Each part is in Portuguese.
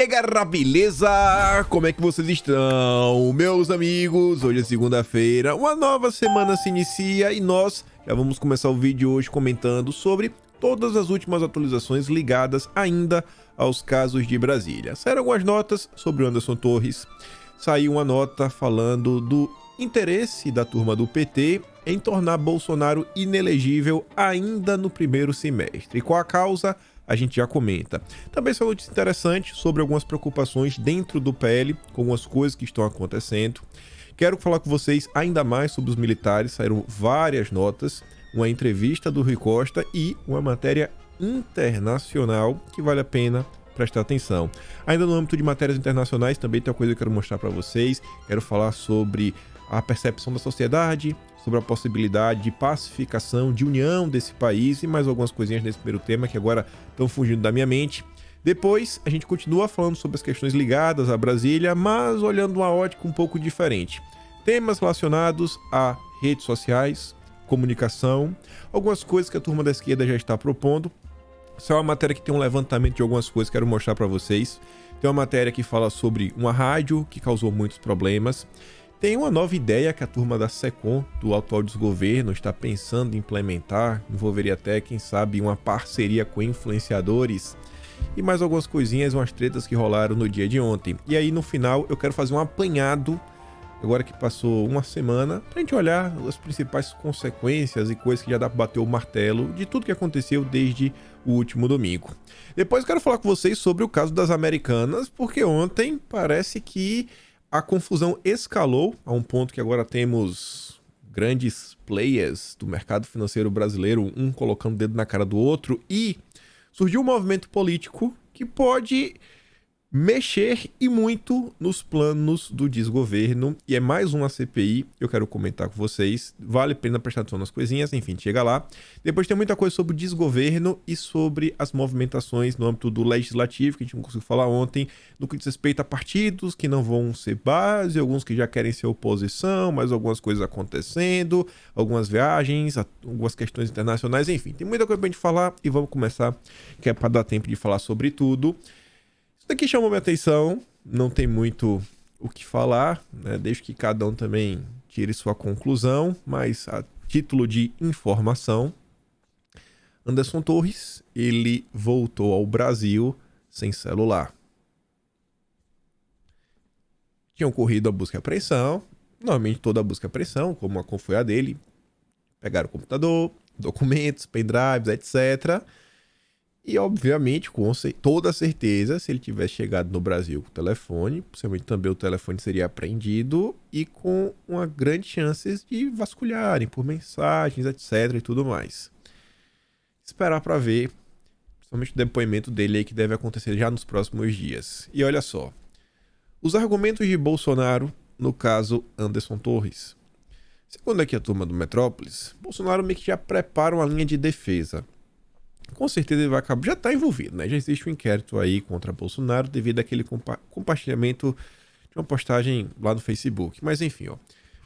galera, beleza? Como é que vocês estão, meus amigos? Hoje é segunda-feira, uma nova semana se inicia e nós já vamos começar o vídeo hoje comentando sobre todas as últimas atualizações ligadas ainda aos casos de Brasília. Saíram algumas notas sobre o Anderson Torres, saiu uma nota falando do interesse da turma do PT em tornar Bolsonaro inelegível ainda no primeiro semestre. E qual a causa? A gente já comenta. Também saiu notícia interessante sobre algumas preocupações dentro do PL, com algumas coisas que estão acontecendo. Quero falar com vocês ainda mais sobre os militares, saíram várias notas, uma entrevista do Rui Costa e uma matéria internacional que vale a pena prestar atenção. Ainda no âmbito de matérias internacionais, também tem uma coisa que eu quero mostrar para vocês. Quero falar sobre a percepção da sociedade, sobre a possibilidade de pacificação, de união desse país e mais algumas coisinhas nesse primeiro tema que agora estão fugindo da minha mente. Depois, a gente continua falando sobre as questões ligadas a Brasília, mas olhando uma ótica um pouco diferente. Temas relacionados a redes sociais, comunicação, algumas coisas que a turma da esquerda já está propondo. Essa é uma matéria que tem um levantamento de algumas coisas que quero mostrar para vocês. Tem uma matéria que fala sobre uma rádio que causou muitos problemas. Tem uma nova ideia que a turma da SECOM, do atual desgoverno, está pensando em implementar, envolveria até, quem sabe, uma parceria com influenciadores e mais algumas coisinhas, umas tretas que rolaram no dia de ontem. E aí, no final, eu quero fazer um apanhado, agora que passou uma semana, pra gente olhar as principais consequências e coisas que já dá pra bater o martelo de tudo que aconteceu desde o último domingo. Depois eu quero falar com vocês sobre o caso das Americanas, porque ontem parece que a confusão escalou a um ponto que agora temos grandes players do mercado financeiro brasileiro, um colocando o dedo na cara do outro, e surgiu um movimento político que pode mexer e muito nos planos do desgoverno, e é mais uma CPI, eu quero comentar com vocês, vale a pena prestar atenção nas coisinhas, enfim, chega lá. Depois tem muita coisa sobre o desgoverno e sobre as movimentações no âmbito do legislativo, que a gente não conseguiu falar ontem, no que diz respeito a partidos que não vão ser base, alguns que já querem ser oposição, mas algumas coisas acontecendo, algumas viagens, algumas questões internacionais, enfim, tem muita coisa pra gente falar e vamos começar, que é para dar tempo de falar sobre tudo. Isso daqui chamou minha atenção, não tem muito o que falar, né? Desde que cada um também tire sua conclusão, mas a título de informação, Anderson Torres, ele voltou ao Brasil sem celular. Tinha ocorrido a busca e apreensão, normalmente toda a busca e apreensão, como foi a dele, pegaram o computador, documentos, pendrives, etc., e, obviamente, com toda certeza, se ele tivesse chegado no Brasil com o telefone, possivelmente também o telefone seria apreendido e com uma grande chance de vasculharem por mensagens, etc. e tudo mais. Esperar para ver, principalmente o depoimento dele aí que deve acontecer já nos próximos dias. E olha só, os argumentos de Bolsonaro, no caso Anderson Torres. Segundo aqui a turma do Metrópolis, Bolsonaro meio que já prepara uma linha de defesa. Com certeza ele vai acabar, já está envolvido, né? Já existe um inquérito aí contra Bolsonaro devido àquele compartilhamento de uma postagem lá no Facebook. Mas enfim, ó.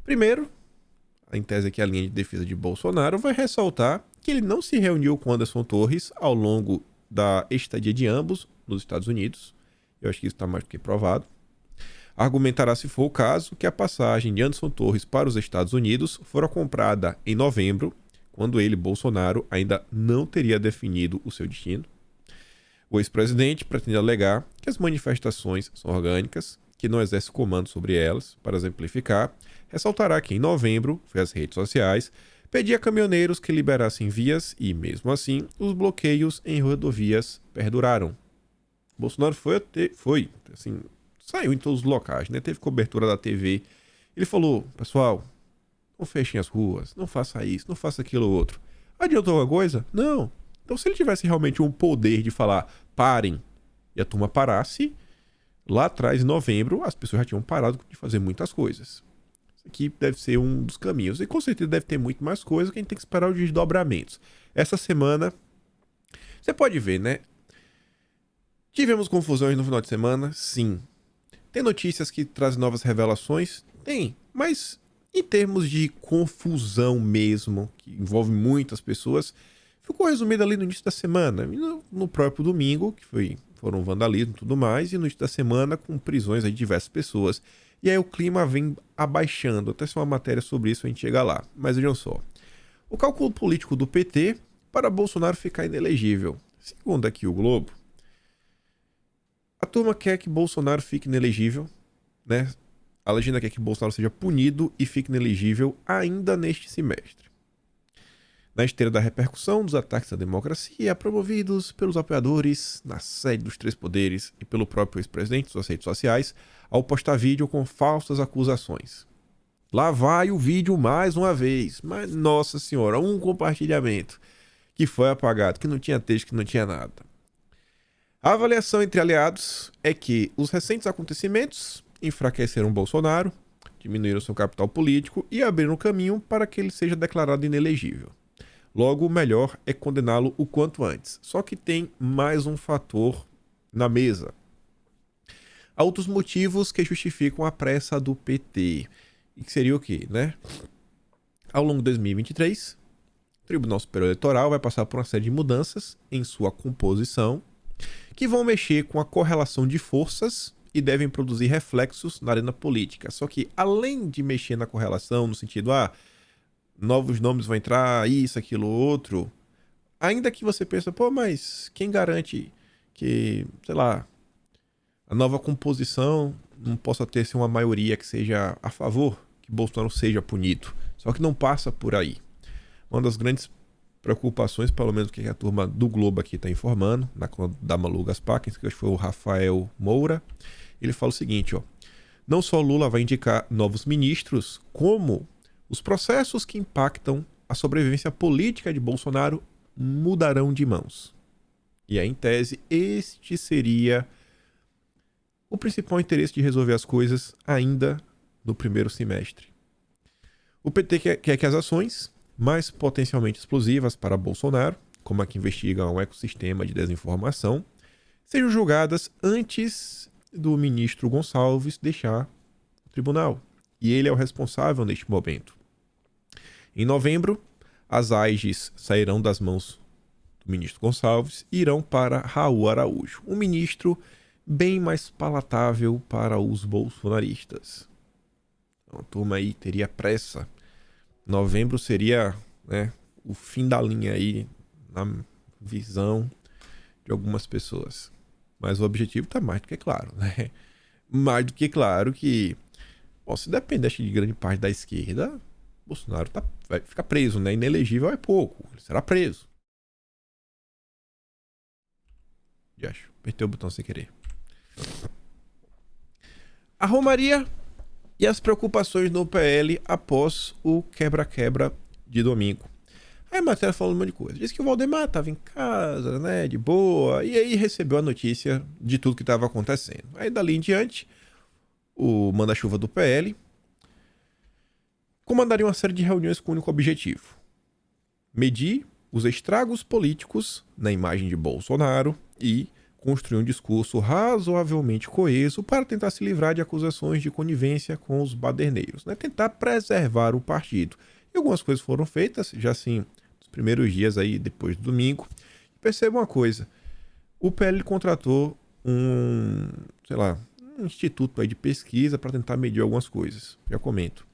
Primeiro, em tese aqui a linha de defesa de Bolsonaro vai ressaltar que ele não se reuniu com Anderson Torres ao longo da estadia de ambos nos Estados Unidos. Eu acho que isso está mais do que provado. Argumentará, se for o caso, que a passagem de Anderson Torres para os Estados Unidos fora comprada em novembro, quando ele, Bolsonaro, ainda não teria definido o seu destino. O ex-presidente pretende alegar que as manifestações são orgânicas, que não exerce comando sobre elas. Para exemplificar, ressaltará que em novembro, foi às redes sociais, pedia a caminhoneiros que liberassem vias e, mesmo assim, os bloqueios em rodovias perduraram. Bolsonaro saiu em todos os locais, né? Teve cobertura da TV. Ele falou, pessoal, não fechem as ruas, não faça isso, não faça aquilo ou outro. Adiantou alguma coisa? Não. Então, se ele tivesse realmente um poder de falar, parem, e a turma parasse, lá atrás, em novembro, as pessoas já tinham parado de fazer muitas coisas. Isso aqui deve ser um dos caminhos. E com certeza deve ter muito mais coisa que a gente tem que esperar os desdobramentos. Essa semana, você pode ver, né? Tivemos confusões no final de semana? Sim. Tem notícias que trazem novas revelações? Tem. Mas em termos de confusão mesmo, que envolve muitas pessoas, ficou resumido ali no início da semana. E no próprio domingo, que foi foram vandalismo e tudo mais, e no início da semana com prisões aí de diversas pessoas. E aí o clima vem abaixando, até se uma matéria sobre isso a gente chega lá. Mas vejam só, o cálculo político do PT para Bolsonaro ficar inelegível. Segundo aqui o Globo, a turma quer que Bolsonaro fique inelegível, né? A legenda quer que Bolsonaro seja punido e fique inelegível ainda neste semestre. Na esteira da repercussão dos ataques à democracia promovidos pelos apoiadores na sede dos três poderes e pelo próprio ex-presidente em suas redes sociais, ao postar vídeo com falsas acusações. Lá vai o vídeo mais uma vez, mas nossa senhora, um compartilhamento que foi apagado, que não tinha texto, que não tinha nada. A avaliação entre aliados é que os recentes acontecimentos enfraqueceram Bolsonaro, diminuíram seu capital político e abriram caminho para que ele seja declarado inelegível. Logo, o melhor é condená-lo o quanto antes. Só que tem mais um fator na mesa. Há outros motivos que justificam a pressa do PT. E que seria o quê, né? Ao longo de 2023, o Tribunal Superior Eleitoral vai passar por uma série de mudanças em sua composição que vão mexer com a correlação de forças e devem produzir reflexos na arena política. Só que, além de mexer na correlação, no sentido, novos nomes vão entrar, isso, aquilo, outro, ainda que você pense, pô, mas quem garante que, sei lá, a nova composição não possa ter uma maioria que seja a favor que Bolsonaro seja punido? Só que não passa por aí. Uma das grandes preocupações, pelo menos que a turma do Globo aqui está informando, na conta da Malu Gaspar, que foi o Rafael Moura, ele fala o seguinte, não só Lula vai indicar novos ministros, como os processos que impactam a sobrevivência política de Bolsonaro mudarão de mãos. E aí, em tese, este seria o principal interesse de resolver as coisas ainda no primeiro semestre. O PT quer que as ações mais potencialmente explosivas para Bolsonaro, como a que investiga um ecossistema de desinformação, sejam julgadas antes do ministro Gonçalves deixar o tribunal. E ele é o responsável neste momento. Em novembro, as AIGs sairão das mãos do ministro Gonçalves e irão para Raul Araújo, um ministro bem mais palatável para os bolsonaristas. Então, a turma aí teria pressa. Novembro seria, né, o fim da linha aí na visão de algumas pessoas. Mas o objetivo está mais do que claro, né? Mais do que claro que, se depender de grande parte da esquerda, Bolsonaro vai ficar preso, né? Inelegível é pouco, ele será preso. Já acho, apertei o botão sem querer. A Romaria e as preocupações no PL após o quebra-quebra de domingo. Aí a matéria falou um monte de coisa. Diz que o Valdemar estava em casa, né, de boa, e aí recebeu a notícia de tudo que estava acontecendo. Aí dali em diante, o manda-chuva do PL comandaria uma série de reuniões com o único objetivo: medir os estragos políticos na imagem de Bolsonaro e construir um discurso razoavelmente coeso para tentar se livrar de acusações de conivência com os baderneiros, né? Tentar preservar o partido. E algumas coisas foram feitas, já assim, nos primeiros dias aí, depois do domingo. Perceba uma coisa, o PL contratou um instituto aí de pesquisa para tentar medir algumas coisas, já comento.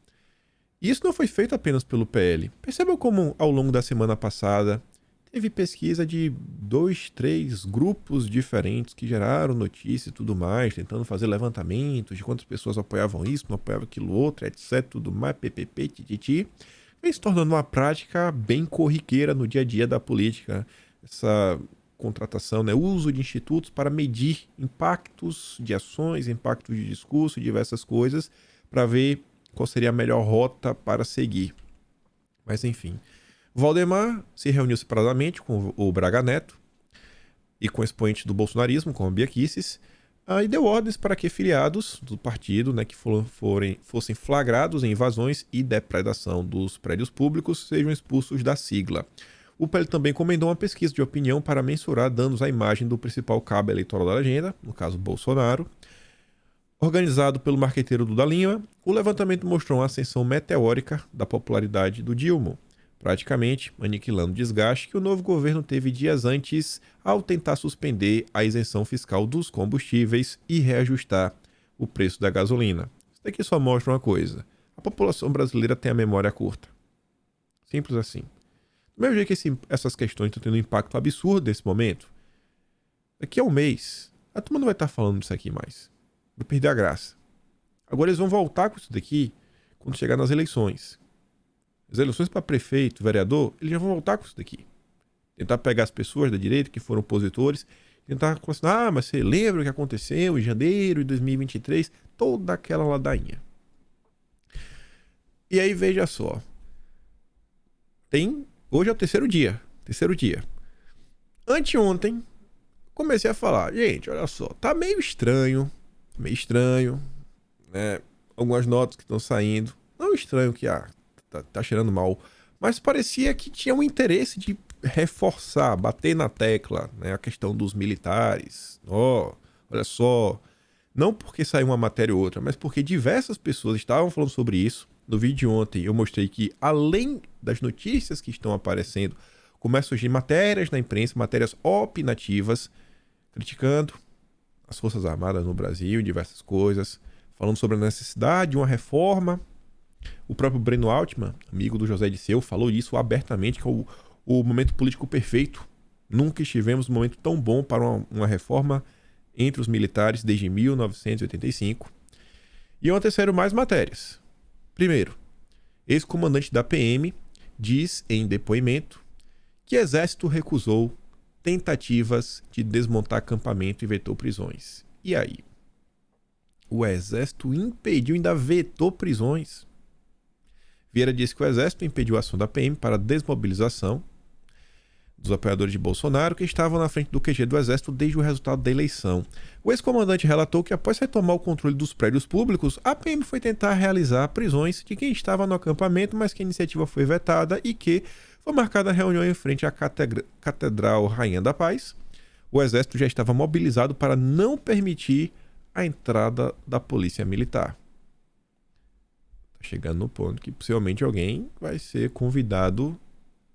E isso não foi feito apenas pelo PL. Percebam como, ao longo da semana passada, teve pesquisa de 2, 3 grupos diferentes que geraram notícias e tudo mais, tentando fazer levantamentos de quantas pessoas apoiavam isso, não apoiavam aquilo outro, etc, tudo mais, ppp, tititi. Vem se tornando uma prática bem corriqueira no dia a dia da política. Essa contratação, né, uso de institutos para medir impactos de ações, impactos de discurso, diversas coisas, para ver qual seria a melhor rota para seguir. Mas enfim, Valdemar se reuniu separadamente com o Braga Neto e com expoentes do bolsonarismo, como a Bia Kicis, e deu ordens para que filiados do partido, né, que fossem flagrados em invasões e depredação dos prédios públicos sejam expulsos da sigla. O PL também encomendou uma pesquisa de opinião para mensurar danos à imagem do principal cabo eleitoral da agenda, no caso Bolsonaro. Organizado pelo marqueteiro Duda Lima, o levantamento mostrou uma ascensão meteórica da popularidade do Dilma, praticamente aniquilando o desgaste que o novo governo teve dias antes ao tentar suspender a isenção fiscal dos combustíveis e reajustar o preço da gasolina. Isso daqui só mostra uma coisa: a população brasileira tem a memória curta. Simples assim. Do mesmo jeito que essas questões estão tendo um impacto absurdo nesse momento, daqui a um mês, a turma não vai estar falando disso aqui mais. Vai perder a graça. Agora eles vão voltar com isso daqui quando chegar nas eleições. As eleições para prefeito, vereador, eles já vão voltar com isso daqui. Tentar pegar as pessoas da direita que foram opositores, tentar falar assim, mas você lembra o que aconteceu em janeiro de 2023? Toda aquela ladainha. E aí, veja só. Hoje é o terceiro dia. Anteontem, comecei a falar, gente, olha só, tá meio estranho, né? Algumas notas que estão saindo. Não estranho que, tá cheirando mal, mas parecia que tinha um interesse de reforçar, bater na tecla, né, a questão dos militares. Olha só, não porque saiu uma matéria ou outra, mas porque diversas pessoas estavam falando sobre isso. No vídeo de ontem eu mostrei que, além das notícias que estão aparecendo, começam a surgir matérias na imprensa, matérias opinativas, criticando as Forças Armadas no Brasil, diversas coisas, falando sobre a necessidade de uma reforma. O próprio Breno Altman, amigo do José Disseu, falou isso abertamente, que é o momento político perfeito. Nunca estivemos num momento tão bom para uma reforma entre os militares desde 1985. E ontem saíram mais matérias. Primeiro, ex-comandante da PM diz em depoimento que Exército recusou tentativas de desmontar acampamento e vetou prisões. E aí? O Exército impediu, ainda vetou prisões. Vieira disse que o Exército impediu a ação da PM para a desmobilização dos apoiadores de Bolsonaro que estavam na frente do QG do Exército desde o resultado da eleição. O ex-comandante relatou que, após retomar o controle dos prédios públicos, a PM foi tentar realizar prisões de quem estava no acampamento, mas que a iniciativa foi vetada e que foi marcada a reunião em frente à Catedral Rainha da Paz. O Exército já estava mobilizado para não permitir a entrada da polícia militar. Está chegando no ponto que possivelmente alguém vai ser convidado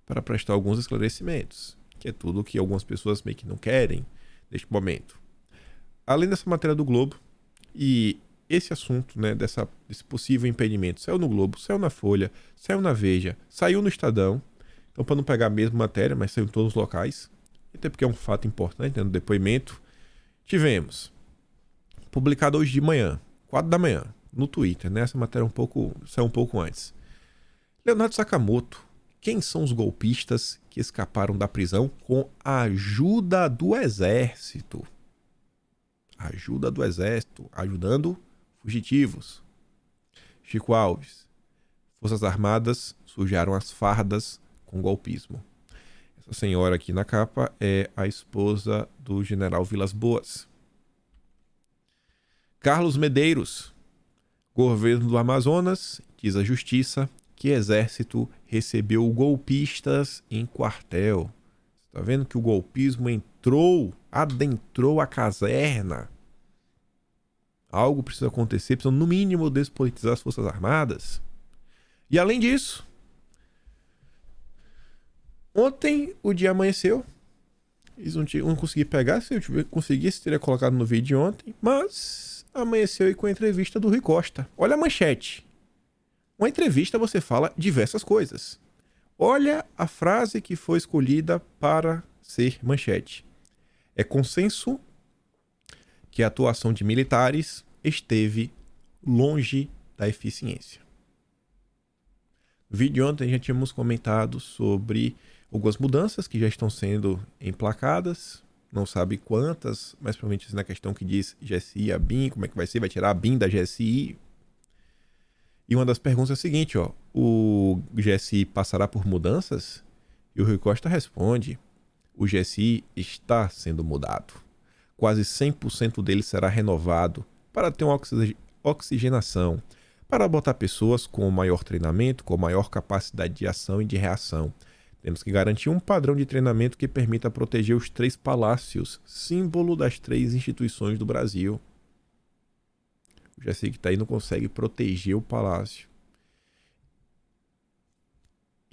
para prestar alguns esclarecimentos, que é tudo que algumas pessoas meio que não querem neste momento. Além dessa matéria do Globo, e esse assunto, né, desse possível impedimento, saiu no Globo, saiu na Folha, saiu na Veja, saiu no Estadão, então para não pegar a mesma matéria, mas saiu em todos os locais, até porque é um fato importante, né, no depoimento, tivemos, publicado hoje de manhã, 4 da manhã, no Twitter, né, essa matéria saiu um pouco antes. Leonardo Sakamoto: quem são os golpistas que escaparam da prisão com a ajuda do Exército? Ajuda do Exército, ajudando fugitivos. Chico Alves: Forças Armadas sujaram as fardas com golpismo. Essa senhora aqui na capa é a esposa do general Vilas Boas. Carlos Medeiros: governo do Amazonas diz a justiça que Exército recebeu golpistas em quartel. Você tá vendo que o golpismo adentrou a caserna. Algo precisa acontecer, precisa no mínimo despolitizar as Forças Armadas. E além disso, ontem o dia amanheceu. Eles não consegui pegar, se eu conseguisse teria colocado no vídeo de ontem, mas amanheceu aí com a entrevista do Rui Costa. Olha a manchete. Uma entrevista você fala diversas coisas. Olha a frase que foi escolhida para ser manchete. É consenso que a atuação de militares esteve longe da eficiência. No vídeo de ontem já tínhamos comentado sobre algumas mudanças que já estão sendo emplacadas. Não sabe quantas, mas provavelmente na questão que diz GSI, a BIM, como é que vai ser? Vai tirar a BIM da GSI? E uma das perguntas é a seguinte, o GSI passará por mudanças? E o Rui Costa responde: o GSI está sendo mudado. Quase 100% dele será renovado para ter uma oxigenação, para botar pessoas com maior treinamento, com maior capacidade de ação e de reação. Temos que garantir um padrão de treinamento que permita proteger os 3 palácios, símbolo das 3 instituições do Brasil. O GSI que está aí não consegue proteger o palácio.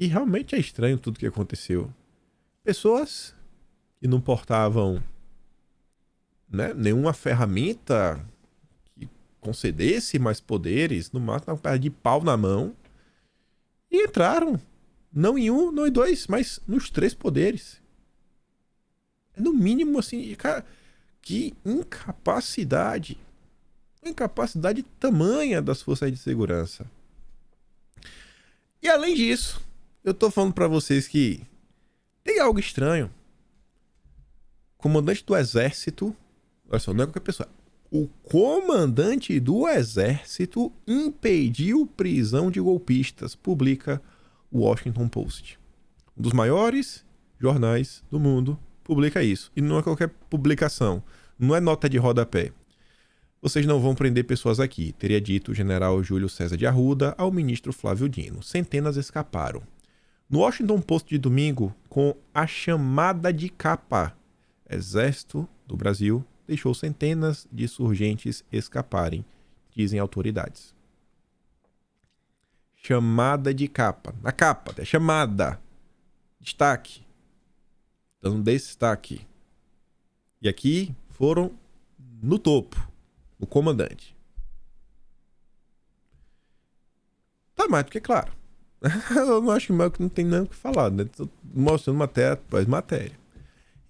E realmente é estranho tudo que aconteceu. Pessoas que não portavam, né, nenhuma ferramenta que concedesse mais poderes, no máximo uma perna de pau na mão, e entraram. Não em um, não em dois, mas nos três poderes. É no mínimo assim, cara, que incapacidade. Uma incapacidade tamanha das forças de segurança. E além disso, eu tô falando pra vocês que tem algo estranho. O comandante do exército, olha só, não é qualquer pessoa. O comandante do exército impediu prisão de golpistas, publica o Washington Post. Um dos maiores jornais do mundo publica isso. E não é qualquer publicação. Não é nota de rodapé. Vocês não vão prender pessoas aqui, teria dito o general Júlio César de Arruda ao ministro Flávio Dino. Centenas escaparam. No Washington Post de domingo, com a chamada de capa, Exército do Brasil deixou centenas de insurgentes escaparem, dizem autoridades. Chamada de capa. Na capa, é chamada. Destaque. Dando destaque. E aqui foram no topo. O comandante. Tá mais do que claro. Eu não acho que não tem nada o que falar, né? Tô mostrando matéria após matéria.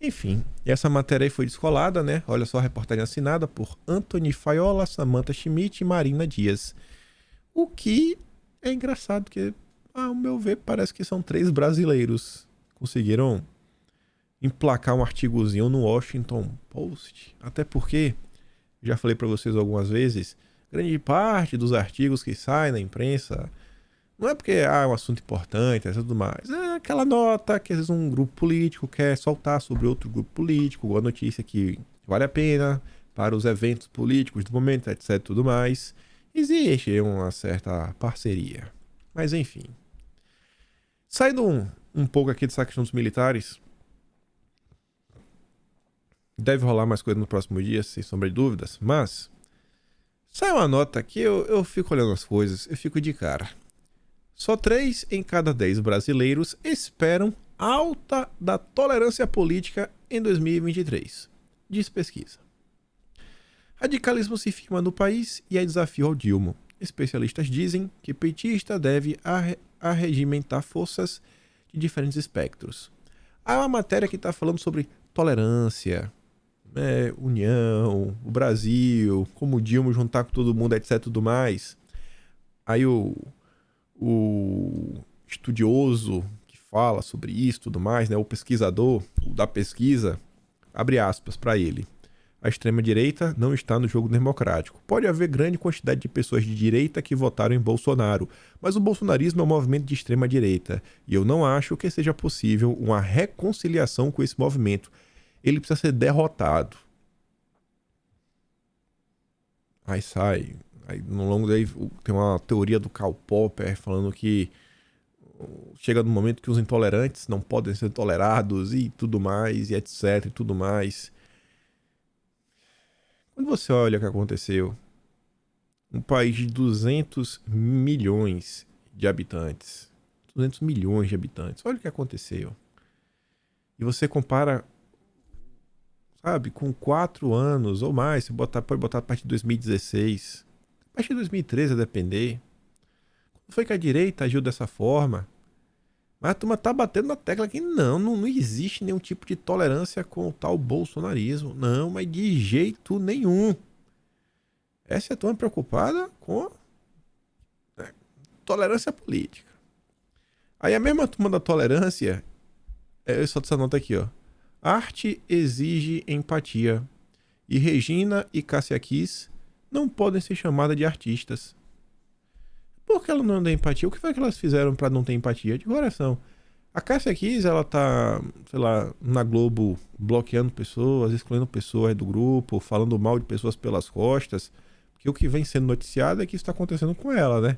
Enfim, e essa matéria aí foi descolada, né? Olha só a reportagem assinada por Anthony Faiola, Samantha Schmidt e Marina Dias. O que é engraçado, porque, ao meu ver, parece que são 3 brasileiros que conseguiram emplacar um artigozinho no Washington Post. Até porque, já falei para vocês algumas vezes, grande parte dos artigos que saem na imprensa não é porque é um assunto importante e tudo mais. É aquela nota que às vezes um grupo político quer soltar sobre outro grupo político, ou a notícia que vale a pena para os eventos políticos do momento, etc. Tudo mais. Existe uma certa parceria. Mas enfim. Saindo um pouco aqui dessa questão dos militares. Deve rolar mais coisa no próximo dia, sem sombra de dúvidas. Mas sai uma nota que eu fico olhando as coisas, eu fico de cara. Só 3 em cada 10 brasileiros esperam alta da tolerância política em 2023, diz pesquisa. Radicalismo se firma no país e é desafio ao Dilma. Especialistas dizem que petista deve arregimentar forças de diferentes espectros. Há uma matéria que está falando sobre tolerância, união, o Brasil, como o Dilma juntar com todo mundo, etc. Tudo mais. Aí o estudioso que fala sobre isso tudo mais, né, o pesquisador o da pesquisa, abre aspas para ele. A extrema-direita não está no jogo democrático. Pode haver grande quantidade de pessoas de direita que votaram em Bolsonaro, mas o bolsonarismo é um movimento de extrema-direita, e eu não acho que seja possível uma reconciliação com esse movimento. Ele precisa ser derrotado. Aí sai... Aí, no longo daí tem uma teoria do Karl Popper falando que chega no momento que os intolerantes não podem ser tolerados e tudo mais, e etc, e tudo mais. Quando você olha o que aconteceu, um país de 200 milhões de habitantes, 200 milhões de habitantes, olha o que aconteceu. E você compara, sabe, com 4 anos ou mais, você pode botar a partir de 2016... A partir de 2013, a depender. Quando foi que a direita agiu dessa forma? Mas a turma tá batendo na tecla que não existe nenhum tipo de tolerância com o tal bolsonarismo. Não, mas de jeito nenhum. Essa é a turma preocupada com tolerância política. Aí a mesma turma da tolerância, eu só essa nota aqui, ó. Arte exige empatia. E Regina e Cássia Kiss não podem ser chamadas de artistas. Por que ela não tem empatia? O que foi que elas fizeram pra não ter empatia? De coração. A Cássia Kiss, ela tá, sei lá, na Globo bloqueando pessoas, excluindo pessoas do grupo, falando mal de pessoas pelas costas. Porque o que vem sendo noticiado é que isso tá acontecendo com ela, né?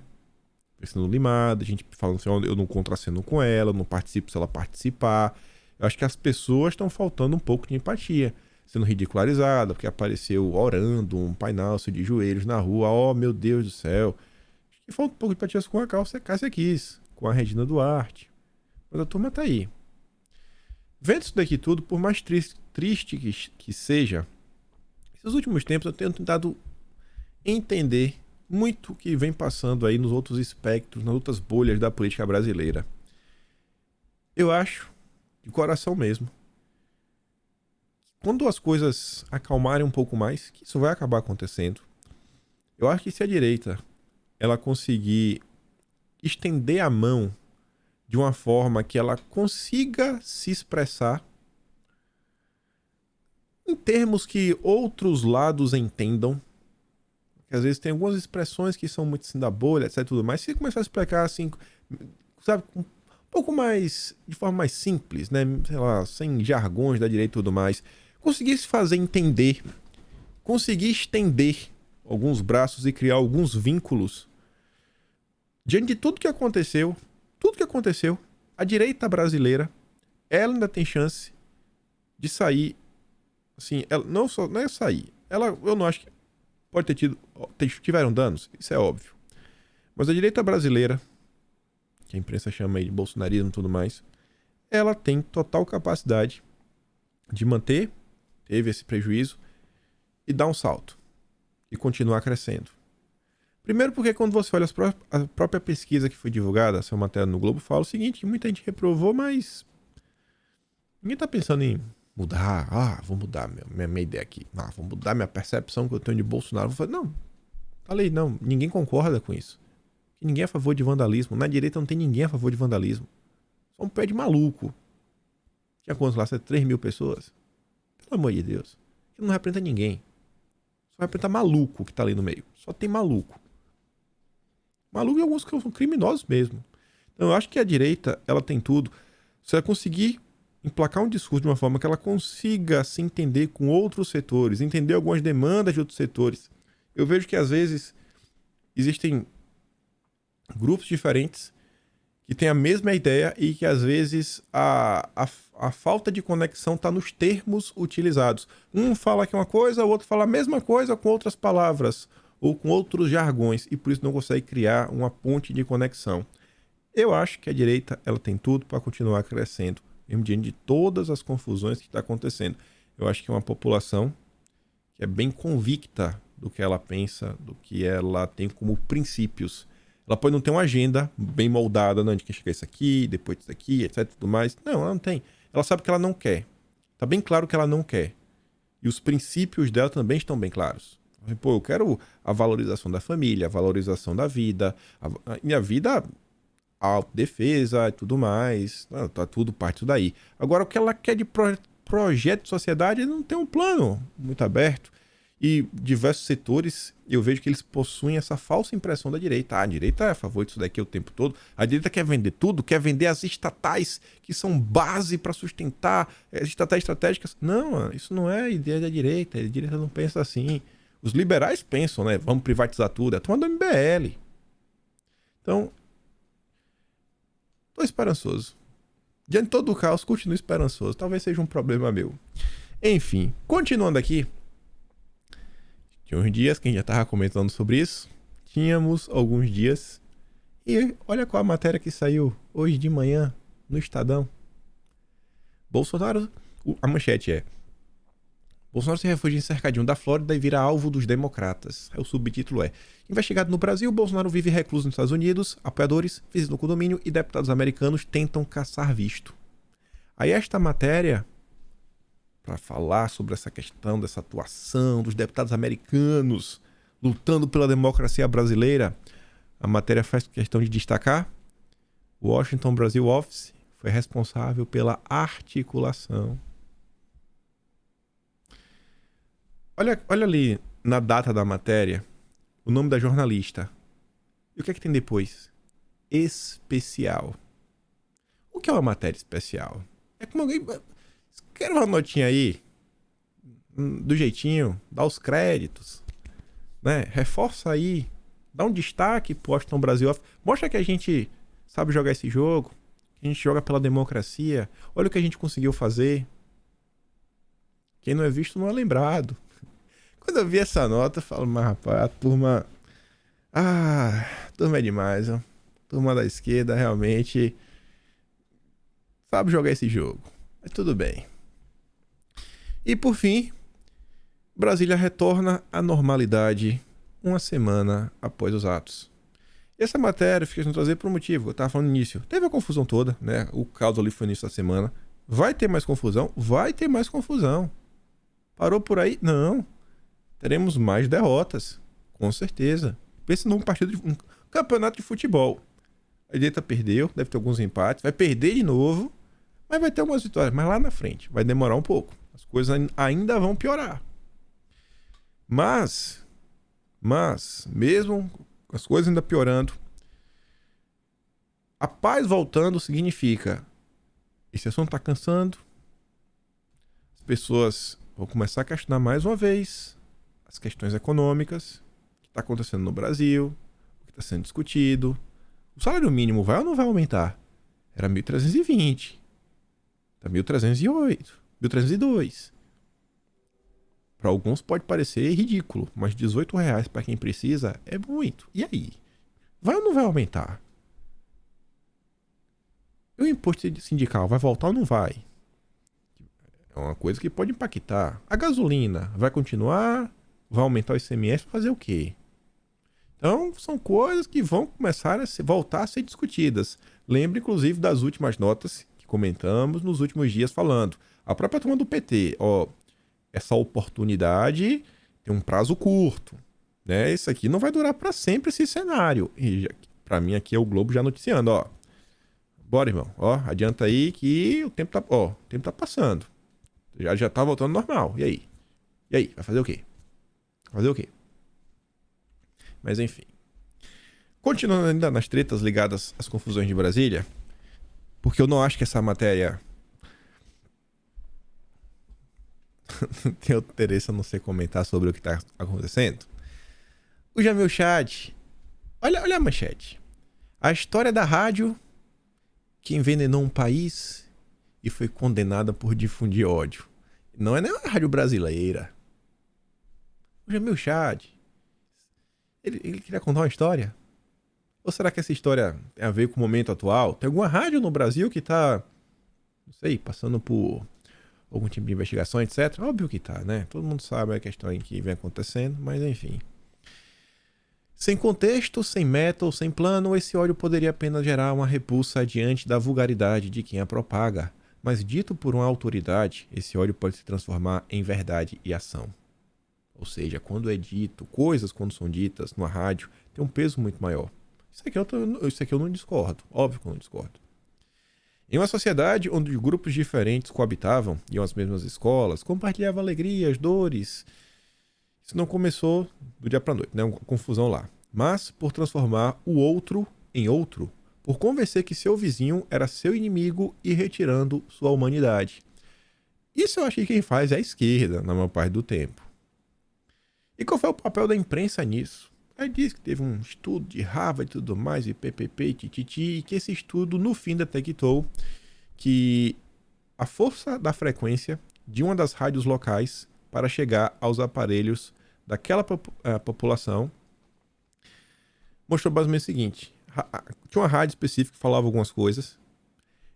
Sendo limada, a gente falando assim, eu não contraceno com ela, eu não participo se ela participar. Eu acho que as pessoas estão faltando um pouco de empatia. Sendo ridicularizada, porque apareceu orando, um Pai Nosso de joelhos na rua. Oh, meu Deus do céu. E falta um pouco de empatia com a Cássia Kiss, com a Regina Duarte. Mas a turma tá aí. Vendo isso daqui tudo, por mais triste que seja, esses últimos tempos eu tenho tentado entender muito o que vem passando aí nos outros espectros, nas outras bolhas da política brasileira. Eu acho, de coração mesmo, quando as coisas acalmarem um pouco mais, que isso vai acabar acontecendo. Eu acho que se a direita ela conseguir estender a mão de uma forma que ela consiga se expressar em termos que outros lados entendam, porque às vezes tem algumas expressões que são muito assim da bolha, etc, tudo mais. Se começar a explicar assim, sabe, um pouco mais, de forma mais simples, né, sei lá, sem jargões da direita e tudo mais, conseguir se fazer entender, conseguir estender alguns braços e criar alguns vínculos diante de tudo que aconteceu, a direita brasileira, ela ainda tem chance de sair, assim, ela não é sair, eu não acho que pode ter tiveram danos, isso é óbvio, mas a direita brasileira, que a imprensa chama aí de bolsonarismo e tudo mais, ela tem total capacidade de teve esse prejuízo, e dar um salto, e continuar crescendo. Primeiro porque quando você olha a própria pesquisa que foi divulgada, essa matéria no Globo, fala o seguinte, que muita gente reprovou, mas ninguém tá pensando em mudar, vou mudar minha ideia aqui, vou mudar minha percepção que eu tenho de Bolsonaro. Vou falar, não, falei, não, ninguém concorda com isso. Ninguém é a favor de vandalismo, na direita não tem ninguém a favor de vandalismo. Só um pé de maluco. Tinha quantos lá? 3 mil pessoas? Pelo amor de Deus. Não representa ninguém. Só representa maluco que tá ali no meio. Só tem maluco. Maluco e alguns que são criminosos mesmo. Então eu acho que a direita, ela tem tudo. Se ela conseguir emplacar um discurso de uma forma que ela consiga se entender com outros setores, entender algumas demandas de outros setores. Eu vejo que às vezes existem grupos diferentes que têm a mesma ideia e que às vezes a falta de conexão está nos termos utilizados. Um fala que é uma coisa, o outro fala a mesma coisa com outras palavras ou com outros jargões, e por isso não consegue criar uma ponte de conexão. Eu acho que a direita ela tem tudo para continuar crescendo, mesmo diante de todas as confusões que está acontecendo. Eu acho que é uma população que é bem convicta do que ela pensa, do que ela tem como princípios. Ela pode não ter uma agenda bem moldada, não, de que chegar isso aqui, depois isso aqui, etc, tudo mais. Não, ela não tem. Ela sabe que ela não quer. Tá bem claro que ela não quer. E os princípios dela também estão bem claros. Pô, eu quero a valorização da família, a valorização da vida, a minha vida, a autodefesa e tudo mais. Tá tudo parte disso daí. Agora, o que ela quer de projeto de sociedade, não tem um plano muito aberto. E diversos setores, eu vejo que eles possuem essa falsa impressão da direita. A direita é a favor disso daqui o tempo todo. A direita quer vender tudo, quer vender as estatais que são base para sustentar estatais estratégicas. Não, isso não é a ideia da direita. A direita não pensa assim. Os liberais pensam, né? Vamos privatizar tudo. É a turma do MBL. Então, tô esperançoso. Diante de todo o caos, continuo esperançoso. Talvez seja um problema meu. Enfim, continuando aqui. Tinha uns dias que a gente já estava comentando sobre isso. Tínhamos alguns dias. E olha qual a matéria que saiu hoje de manhã no Estadão. Bolsonaro... A manchete é: Bolsonaro se refugia em cercadinho da Flórida e vira alvo dos democratas. O subtítulo é: investigado no Brasil, Bolsonaro vive recluso nos Estados Unidos, apoiadores, visitam no condomínio e deputados americanos tentam caçar visto. Aí esta matéria, para falar sobre essa questão dessa atuação dos deputados americanos lutando pela democracia brasileira, a matéria faz questão de destacar: o Washington Brasil Office foi responsável pela articulação. Olha ali na data da matéria o nome da jornalista. E o que é que tem depois? Especial. O que é uma matéria especial? É como alguém... Quero uma notinha aí, do jeitinho, dá os créditos, né? Reforça aí, dá um destaque pro Washington Brasil Office. Mostra que a gente sabe jogar esse jogo, que a gente joga pela democracia. Olha o que a gente conseguiu fazer. Quem não é visto não é lembrado. Quando eu vi essa nota, eu falo, mas rapaz, a turma... a turma é demais, ó. A turma da esquerda realmente sabe jogar esse jogo. Mas tudo bem. E por fim, Brasília retorna à normalidade uma semana após os atos. E essa matéria fica nos trazer por um motivo. Eu estava falando no início. Teve a confusão toda, né? O caos ali foi no início da semana. Vai ter mais confusão? Vai ter mais confusão. Parou por aí? Não. Teremos mais derrotas. Com certeza. Pensa num partido de um campeonato de futebol. A direita perdeu, deve ter alguns empates, vai perder de novo, mas vai ter algumas vitórias. Mas lá na frente, vai demorar um pouco. As coisas ainda vão piorar. Mas, mesmo as coisas ainda piorando, a paz voltando significa esse assunto está cansando, as pessoas vão começar a questionar mais uma vez as questões econômicas, o que está acontecendo no Brasil, o que está sendo discutido. O salário mínimo vai ou não vai aumentar? Era 1.320. Está 1.308, 1.302. Para alguns pode parecer ridículo, mas R$18 para quem precisa é muito. E aí? Vai ou não vai aumentar? E o imposto sindical vai voltar ou não vai? É uma coisa que pode impactar. A gasolina vai continuar? Vai aumentar o ICMS para fazer o quê? Então, são coisas que vão começar a voltar a ser discutidas. Lembre, inclusive, das últimas notas que comentamos nos últimos dias falando. A própria turma do PT, essa oportunidade tem um prazo curto, né? Isso aqui não vai durar para sempre esse cenário. E para mim aqui é o Globo já noticiando, Bora, irmão, adianta aí que o tempo tá passando. Já tá voltando normal. E aí? Vai fazer o quê? Mas enfim. Continuando ainda nas tretas ligadas às confusões de Brasília, porque eu não acho que essa matéria tem interesse a não ser comentar sobre o que está acontecendo. O Jamil Chad, olha a manchete. A história da rádio que envenenou um país e foi condenada por difundir ódio. Não é nem uma rádio brasileira. O Jamil Chad, ele queria contar uma história? Ou será que essa história tem a ver com o momento atual? Tem alguma rádio no Brasil que tá, não sei, passando por algum tipo de investigação, etc? Óbvio que tá, né? Todo mundo sabe a questão em que vem acontecendo, mas enfim. Sem contexto, sem meta ou sem plano, esse ódio poderia apenas gerar uma repulsa diante da vulgaridade de quem a propaga. Mas dito por uma autoridade, esse ódio pode se transformar em verdade e ação. Ou seja, quando é dito, coisas quando são ditas numa rádio, tem um peso muito maior. Isso aqui eu não discordo, óbvio que eu não discordo. Em uma sociedade onde grupos diferentes coabitavam, iam às mesmas escolas, compartilhavam alegrias, dores, isso não começou do dia para a noite, né? Uma confusão lá. Mas por transformar o outro em outro, por convencer que seu vizinho era seu inimigo e retirando sua humanidade. Isso eu acho que quem faz é a esquerda, na maior parte do tempo. E qual foi o papel da imprensa nisso? Aí diz que teve um estudo de Harvard e tudo mais, e PPP e tititi, e que esse estudo, no fim, detectou que a força da frequência de uma das rádios locais para chegar aos aparelhos daquela população mostrou basicamente o seguinte: tinha uma rádio específica que falava algumas coisas,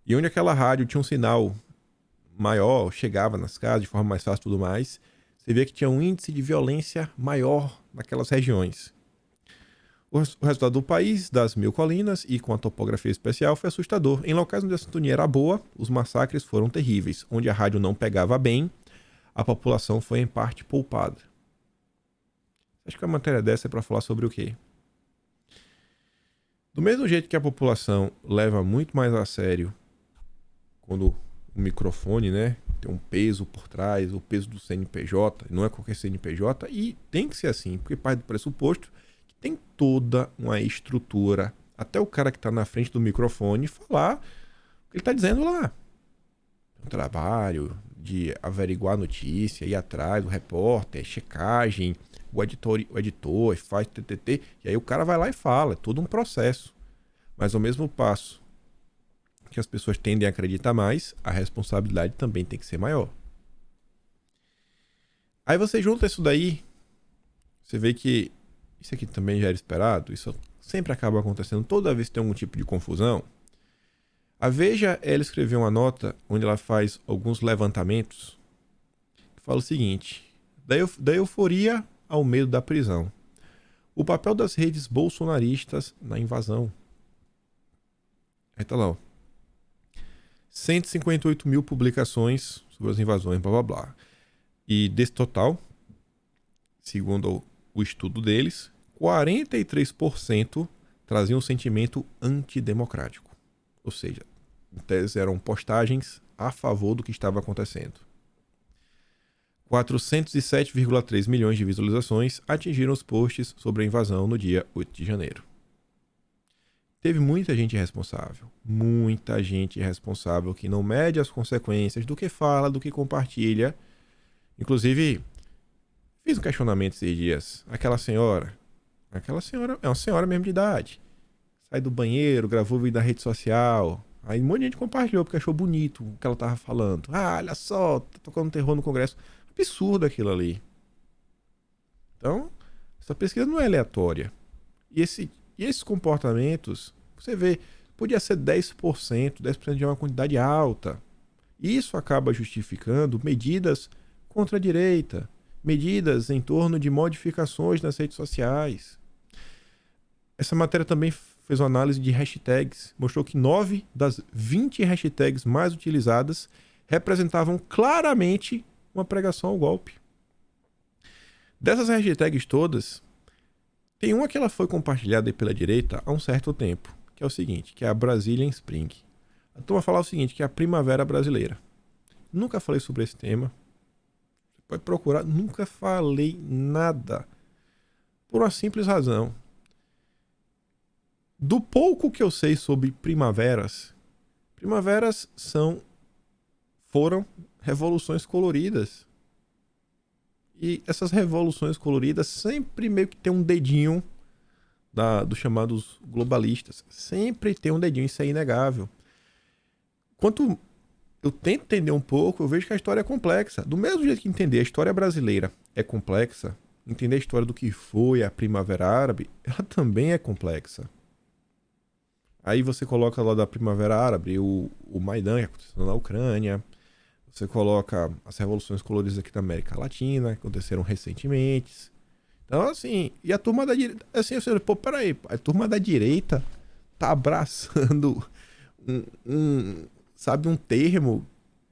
e onde aquela rádio tinha um sinal maior, chegava nas casas de forma mais fácil e tudo mais, você vê que tinha um índice de violência maior naquelas regiões. O resultado do país, das 1000 colinas e com a topografia especial, foi assustador. Em locais onde a sintonia era boa, os massacres foram terríveis. Onde a rádio não pegava bem, a população foi em parte poupada. Acho que a matéria dessa é para falar sobre o quê? Do mesmo jeito que a população leva muito mais a sério quando o microfone, né, tem um peso por trás, o peso do CNPJ, não é qualquer CNPJ, e tem que ser assim, porque parte do pressuposto que tem toda uma estrutura, até o cara que está na frente do microfone falar o que ele está dizendo lá. Um trabalho de averiguar a notícia, ir atrás, o repórter, checagem, o editor faz TTT, e aí o cara vai lá e fala, é todo um processo. Mas ao mesmo passo que as pessoas tendem a acreditar mais, a responsabilidade também tem que ser maior. Aí você junta isso daí, você vê que isso aqui também já era esperado, isso sempre acaba acontecendo toda vez que tem algum tipo de confusão. A Veja, ela escreveu uma nota onde ela faz alguns levantamentos que fala o seguinte: da euforia ao medo da prisão. O papel das redes bolsonaristas na invasão. Aí tá lá, ó. 158 mil publicações sobre as invasões, blá blá blá. E desse total, segundo o estudo deles, 43% traziam um sentimento antidemocrático. Ou seja, em tese eram postagens a favor do que estava acontecendo. 407,3 milhões de visualizações atingiram os posts sobre a invasão no dia 8 de janeiro. Teve muita gente irresponsável que não mede as consequências do que fala, do que compartilha. Inclusive, fiz um questionamento esses dias. Aquela senhora é uma senhora mesmo de idade. Sai do banheiro, gravou vídeo na rede social. Aí um monte de gente compartilhou porque achou bonito o que ela tava falando. Ah, olha só, tá tocando terror no Congresso. Absurdo aquilo ali. Então, essa pesquisa não é aleatória. E esses comportamentos, você vê, podia ser 10%, 10% já é uma quantidade alta. Isso acaba justificando medidas contra a direita, medidas em torno de modificações nas redes sociais. Essa matéria também fez uma análise de hashtags, mostrou que 9 das 20 hashtags mais utilizadas representavam claramente uma pregação ao golpe. Dessas hashtags todas, tem uma que ela foi compartilhada pela direita há um certo tempo, que é o seguinte, que é a Brazilian Spring. A turma fala o seguinte, que é a primavera brasileira. Nunca falei sobre esse tema. Você pode procurar, nunca falei nada. Por uma simples razão. Do pouco que eu sei sobre primaveras foram revoluções coloridas. E essas revoluções coloridas sempre meio que tem um dedinho dos chamados globalistas. Sempre tem um dedinho, isso é inegável. Quanto eu tento entender um pouco, eu vejo que a história é complexa. Do mesmo jeito que entender a história brasileira é complexa, entender a história do que foi a Primavera Árabe, ela também é complexa. Aí você coloca lá da Primavera Árabe o Maidan, que aconteceu na Ucrânia. Você coloca as revoluções coloridas aqui da América Latina, que aconteceram recentemente. Então, assim, e a turma da direita, assim, pô, peraí, a turma da direita tá abraçando sabe, um termo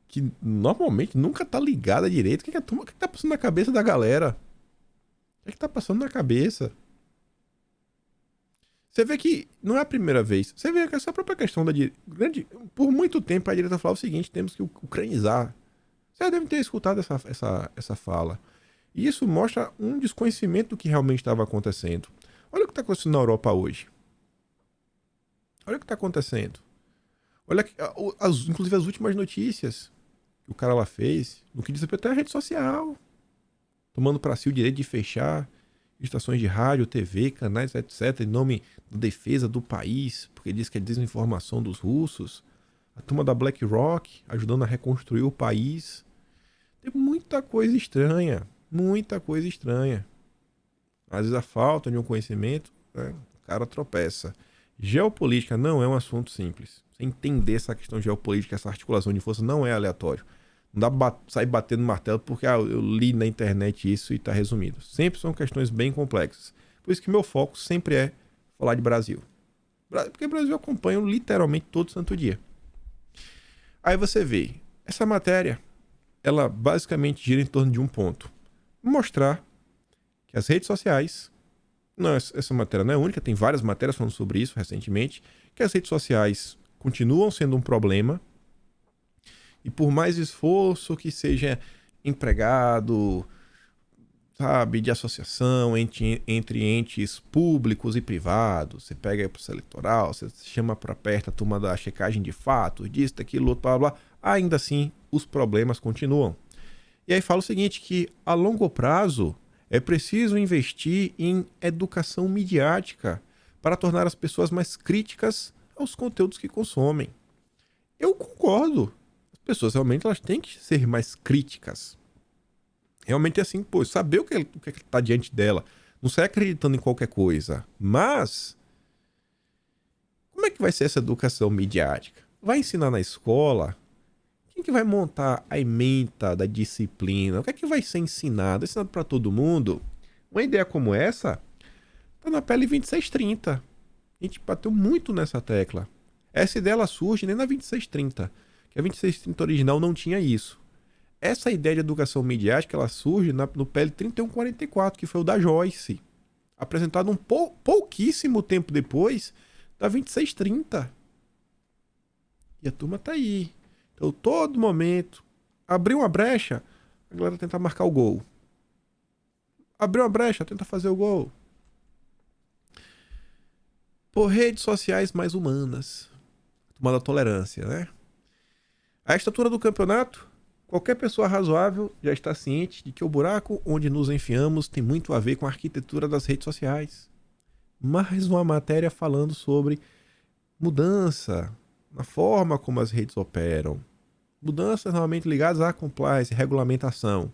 que normalmente nunca tá ligado à direita. O que tá passando na cabeça da galera? O que tá passando na cabeça? Você vê que não é a primeira vez. Você vê que essa própria questão da direita. Por muito tempo a direita falava o seguinte: temos que ucranizar. Você deve ter escutado essa fala. E isso mostra um desconhecimento do que realmente estava acontecendo. Olha o que está acontecendo na Europa hoje. Olha o que está acontecendo. Olha, inclusive as últimas notícias que o cara lá fez, no que diz respeito à rede social. Tomando para si o direito de fechar estações de rádio, TV, canais, etc., em nome da defesa do país, porque diz que é desinformação dos russos. A turma da BlackRock ajudando a reconstruir o país. Tem muita coisa estranha. Muita coisa estranha. Às vezes a falta de um conhecimento, né, o cara tropeça. Geopolítica não é um assunto simples. Você entender essa questão geopolítica, essa articulação de força não é aleatório. Não dá pra sair batendo martelo porque eu li na internet isso e está resumido. Sempre são questões bem complexas. Por isso que meu foco sempre é falar de Brasil. Porque o Brasil eu acompanho literalmente todo santo dia. Aí você vê, essa matéria, ela basicamente gira em torno de um ponto. Mostrar que as redes sociais, não, essa matéria não é única, tem várias matérias falando sobre isso recentemente, que as redes sociais continuam sendo um problema. E por mais esforço que seja empregado, sabe, de associação entre entes públicos e privados, você pega aí o processo eleitoral, você chama para perto a turma da checagem de fatos, disso, daquilo, outro, blá, blá, ainda assim os problemas continuam. E aí fala o seguinte, que a longo prazo é preciso investir em educação midiática para tornar as pessoas mais críticas aos conteúdos que consomem. Eu concordo. Pessoas realmente elas têm que ser mais críticas. Realmente é assim, pô, saber o que está diante dela. Não sai acreditando em qualquer coisa. Mas, como é que vai ser essa educação midiática? vai ensinar na escola, quem que vai montar a ementa da disciplina? O que é que vai ser ensinado? É ensinado para todo mundo? Uma ideia como essa tá na PL 2630. A gente bateu muito nessa tecla. Essa ideia ela surge nem na 2630, que a 2630 original não tinha isso. Essa ideia de educação midiática ela surge no PL 3144, que foi o da Joyce, apresentado pouquíssimo tempo depois da 2630. E a turma tá aí. Então, todo momento, abriu uma brecha, a galera tenta marcar o gol. Abriu uma brecha, tenta fazer o gol. Por redes sociais mais humanas. Tomando a tolerância, né? A estatura do campeonato, qualquer pessoa razoável já está ciente de que o buraco onde nos enfiamos tem muito a ver com a arquitetura das redes sociais. Mais uma matéria falando sobre mudança na forma como as redes operam. Mudanças normalmente ligadas à compliance, regulamentação.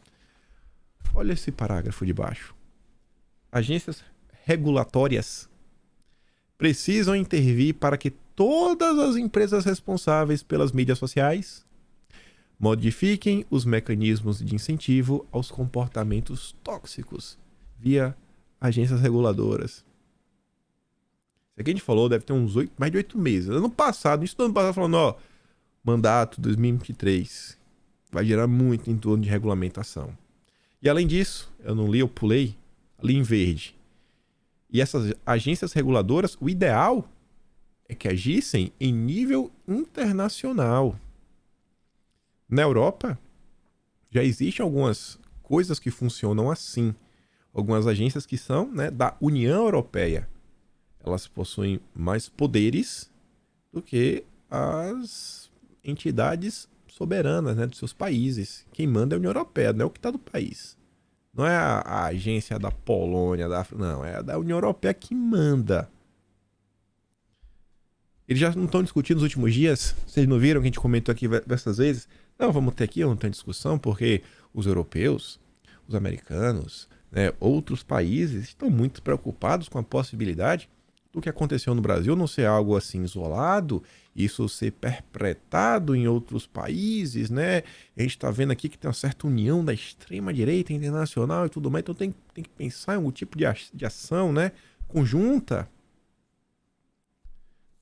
Olha esse parágrafo de baixo. Agências regulatórias precisam intervir para que todas as empresas responsáveis pelas mídias sociais modifiquem os mecanismos de incentivo aos comportamentos tóxicos via agências reguladoras. Isso aqui a gente falou, deve ter mais de 8 meses. Ano passado, isso do ano passado, falando, ó, mandato 2023 vai gerar muito em torno de regulamentação. E além disso, eu não li, eu pulei, ali em verde. E essas agências reguladoras, o ideal é que agissem em nível internacional. Na Europa, já existem algumas coisas que funcionam assim. Algumas agências que são, né, da União Europeia. Elas possuem mais poderes do que as entidades soberanas, né, dos seus países. Quem manda é a União Europeia, não é o que está do país. Não é a agência da Polônia, da África, não. É a da União Europeia que manda. Eles já não estão discutindo nos últimos dias? Vocês não viram que a gente comentou aqui diversas vezes? Não, vamos ter aqui, não tem discussão, porque os europeus, os americanos, né, outros países estão muito preocupados com a possibilidade do que aconteceu no Brasil não ser algo assim isolado, isso ser perpetrado em outros países, né? A gente está vendo aqui que tem uma certa união da extrema-direita internacional e tudo mais, então tem que pensar em algum tipo de ação, né, conjunta.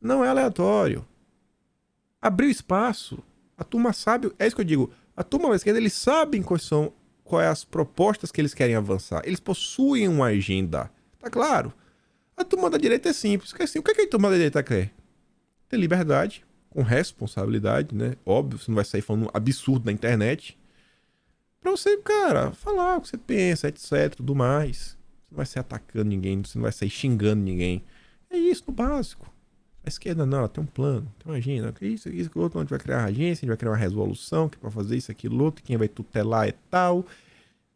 Não é aleatório. Abriu espaço. A turma sabe, é isso que eu digo, a turma da esquerda, eles sabem quais são as propostas que eles querem avançar. Eles possuem uma agenda. Tá claro? A turma da direita é simples. Que assim, o que a turma da direita quer? Ter liberdade, com responsabilidade, né? Óbvio, você não vai sair falando absurdo na internet. Pra você, cara, falar o que você pensa, etc, tudo mais. Você não vai sair atacando ninguém, você não vai sair xingando ninguém. É isso, no básico. A esquerda não, ela tem um plano, tem uma agenda. Isso, aquilo outro, a gente vai criar uma agência, a gente vai criar uma resolução que é pra fazer isso, aquilo, outro, quem vai tutelar é tal,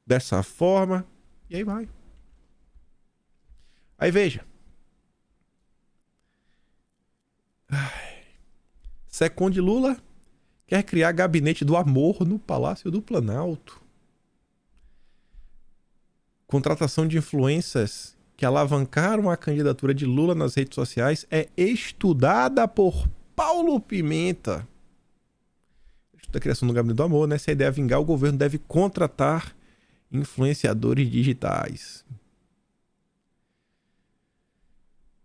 dessa forma, e aí vai. Aí veja. Second Lula quer criar gabinete do amor no Palácio do Planalto. Contratação de influências que alavancaram a candidatura de Lula nas redes sociais é estudada por Paulo Pimenta. Da criação do Gabinete do Amor, né? Se a ideia é vingar, o governo deve contratar influenciadores digitais.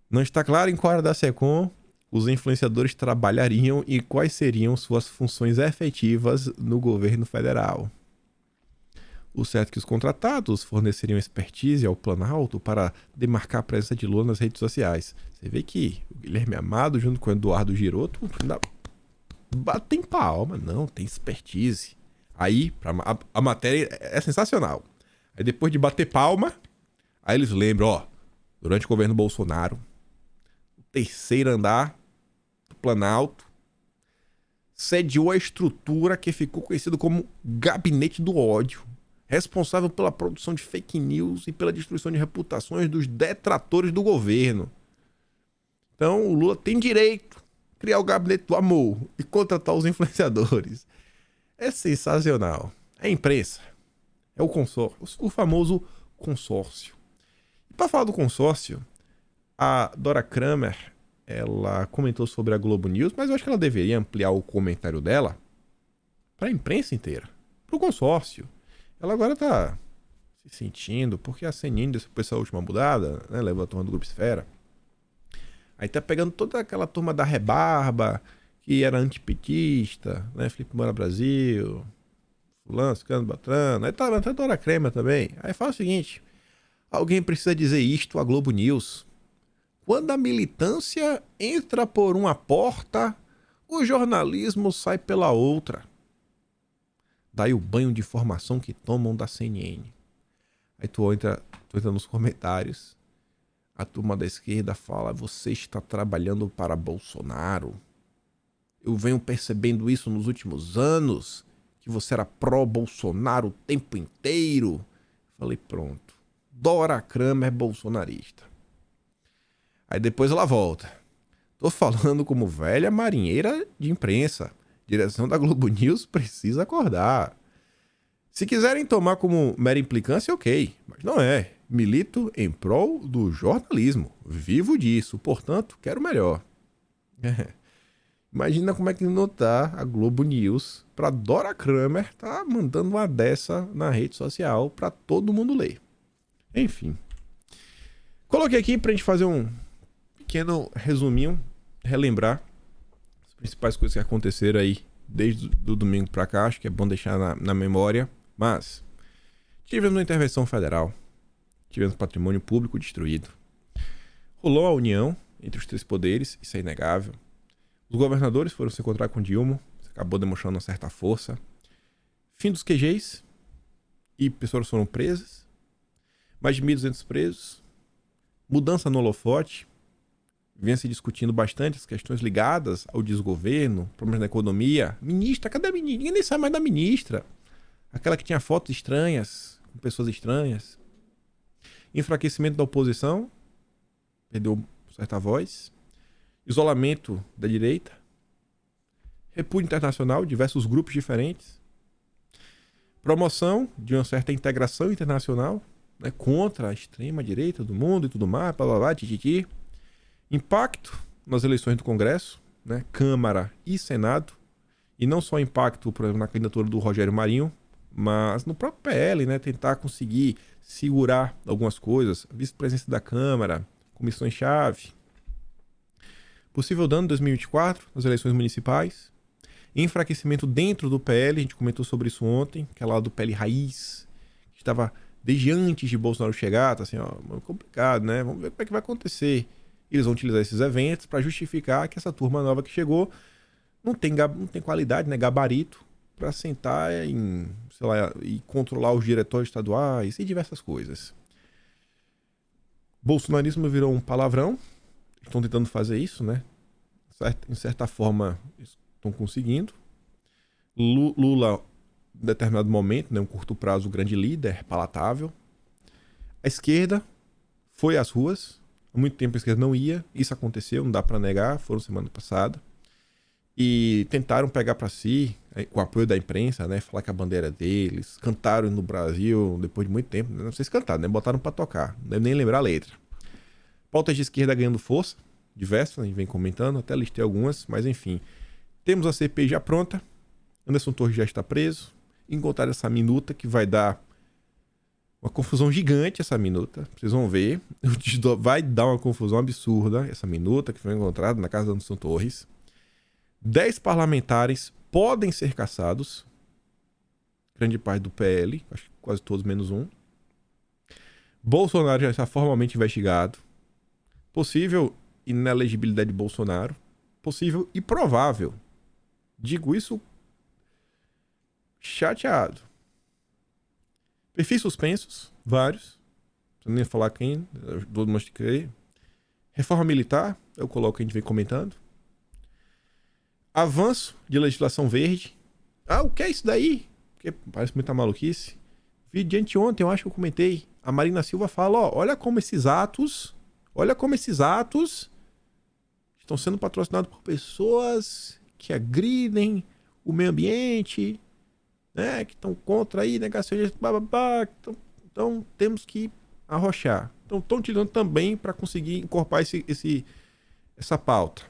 Não está claro em qual área da SECOM os influenciadores trabalhariam e quais seriam suas funções efetivas no governo federal. O certo é que os contratados forneceriam expertise ao Planalto para demarcar a presença de Lula nas redes sociais. Você vê que o Guilherme Amado, junto com o Eduardo Giroto, batem palma. Não, tem expertise. Aí, a matéria é sensacional. Aí depois de bater palma, aí eles lembram, ó, durante o governo Bolsonaro, o terceiro andar do Planalto sediou a estrutura que ficou conhecido como Gabinete do Ódio, responsável pela produção de fake news e pela destruição de reputações dos detratores do governo. Então, o Lula tem direito a criar o Gabinete do Amor e contratar os influenciadores. É sensacional. É a imprensa. É o consórcio. O famoso consórcio. E para falar do consórcio, a Dora Kramer ela comentou sobre a Globo News, mas eu acho que ela deveria ampliar o comentário dela para a imprensa inteira, para o consórcio. Ela agora tá se sentindo, porque a CNN, depois dessa última mudada, né, levou a turma do Grupo Esfera, aí tá pegando toda aquela turma da rebarba, que era antipetista, né, Felipe Moura Brasil, fulano, ciclano, batrano, aí tá até Dora Crema também. Aí fala o seguinte, alguém precisa dizer isto à Globo News. Quando a militância entra por uma porta, o jornalismo sai pela outra. Daí o banho de informação que tomam da CNN. Aí tu entra nos comentários. A turma da esquerda fala, você está trabalhando para Bolsonaro. Eu venho percebendo isso nos últimos anos, que você era pró-Bolsonaro o tempo inteiro. Falei, pronto. Dora Kramer é bolsonarista. Aí depois ela volta. Tô falando como velha marinheira de imprensa. Direção da Globo News precisa acordar. Se quiserem tomar como mera implicância, ok. Mas não é. Milito em prol do jornalismo. Vivo disso. Portanto, quero melhor. Imagina como é que não tá a Globo News pra Dora Kramer tá mandando uma dessa na rede social pra todo mundo ler. Enfim. Coloquei aqui pra gente fazer um pequeno resuminho, relembrar as principais coisas que aconteceram aí desde o domingo pra cá, acho que é bom deixar na memória, mas tivemos uma intervenção federal, tivemos patrimônio público destruído, rolou a união entre os três poderes, isso é inegável, os governadores foram se encontrar com Dilma, acabou demonstrando uma certa força, fim dos QGs e pessoas foram presas, mais de 1.200 presos, mudança no holofote, vem se discutindo bastante as questões ligadas ao desgoverno, problemas na economia. Ministra, cadê a ministra? Ninguém nem sabe mais da ministra. Aquela que tinha fotos estranhas, com pessoas estranhas. Enfraquecimento da oposição, perdeu certa voz. Isolamento da direita. Repúdio internacional, diversos grupos diferentes. Promoção de uma certa integração internacional, né, contra a extrema direita do mundo e tudo mais, blá blá blá, tititi. Impacto nas eleições do Congresso, né, Câmara e Senado, e não só impacto, por exemplo, na candidatura do Rogério Marinho, mas no próprio PL, né, tentar conseguir segurar algumas coisas, vice-presidência da Câmara, comissões-chave, possível dano em 2024 nas eleições municipais, enfraquecimento dentro do PL, a gente comentou sobre isso ontem, que é lá do PL Raiz, que estava desde antes de Bolsonaro chegar, tá assim, ó, complicado, né, vamos ver como é que vai acontecer. Eles vão utilizar esses eventos para justificar que essa turma nova que chegou não tem qualidade, né, gabarito, para sentar em, sei lá, e controlar os diretórios estaduais e diversas coisas. Bolsonarismo virou um palavrão. Estão tentando fazer isso, né? Em certa forma, estão conseguindo. Lula, em determinado momento, né, um curto prazo, grande líder, palatável. A esquerda foi às ruas. Há muito tempo a esquerda não ia, isso aconteceu, não dá para negar, foram semana passada. E tentaram pegar para si, com o apoio da imprensa, né, falar que a bandeira é deles, cantaram no Brasil depois de muito tempo, não sei se cantaram, né, botaram para tocar, não deve nem lembrar a letra. Pautas de esquerda ganhando força, diversas, a gente vem comentando, até listei algumas, mas enfim. Temos a CPI já pronta, Anderson Torres já está preso, encontraram essa minuta que vai dar uma confusão gigante, essa minuta. Vocês vão ver. Vai dar uma confusão absurda, essa minuta que foi encontrada na casa do Anderson Torres. 10 parlamentares podem ser caçados. Grande parte do PL, acho que quase todos menos um. Bolsonaro já está formalmente investigado. Possível inelegibilidade de Bolsonaro. Possível e provável. Digo isso chateado. Perfis suspensos, vários. Não precisa nem falar quem, todo mundo que Reforma militar, eu coloco, a gente vem comentando. Avanço de legislação verde. Ah, o que é isso daí? Porque parece muita maluquice. Vi de anteontem, eu acho que eu comentei. A Marina Silva fala, ó, olha como esses atos estão sendo patrocinados por pessoas que agridem o meio ambiente, né, que estão contra aí, negacionistas, bababá, então temos que arrochar. Então estão tirando também para conseguir incorporar essa pauta.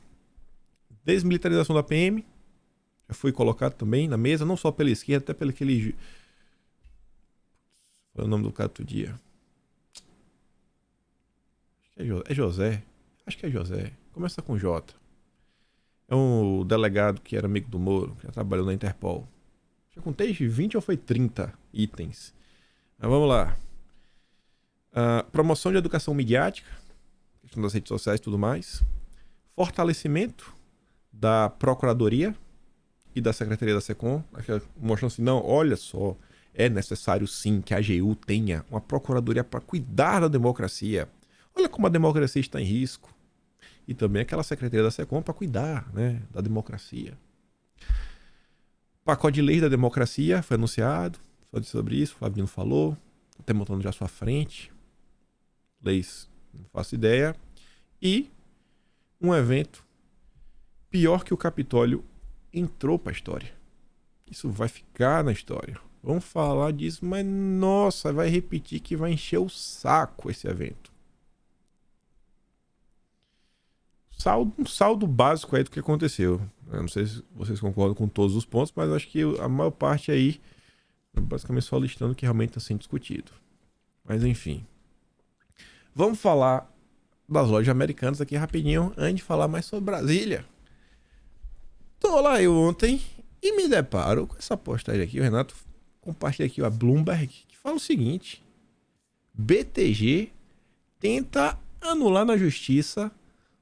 Desmilitarização da PM já foi colocado também na mesa, não só pela esquerda, até pelo aquele... Qual é o nome do cara outro dia? É José? Acho que é José. Começa com J. É um delegado que era amigo do Moro, que já trabalhou na Interpol. Já contei 20 ou foi 30 itens. Mas vamos lá. Promoção de educação midiática, questão das redes sociais e tudo mais. Fortalecimento da Procuradoria e da Secretaria da SECOM, mostrando assim, não, olha só, é necessário sim que a AGU tenha uma Procuradoria para cuidar da democracia. Olha como a democracia está em risco. E também aquela Secretaria da SECOM para cuidar, né, da democracia. Pacote de leis da democracia foi anunciado, só disse sobre isso, o Flavinho falou, até montando já à sua frente. Leis, não faço ideia. E um evento pior que o Capitólio entrou para a história. Isso vai ficar na história. Vamos falar disso, mas nossa, vai repetir que vai encher o saco esse evento. Um saldo básico aí do que aconteceu. Eu não sei se vocês concordam com todos os pontos, mas acho que a maior parte aí é basicamente só listando o que realmente está sendo discutido. Mas enfim. Vamos falar das lojas americanas aqui rapidinho, antes de falar mais sobre Brasília. Tô lá eu ontem e me deparo com essa postagem aqui. O Renato compartilha aqui a Bloomberg, que fala o seguinte: BTG tenta anular na justiça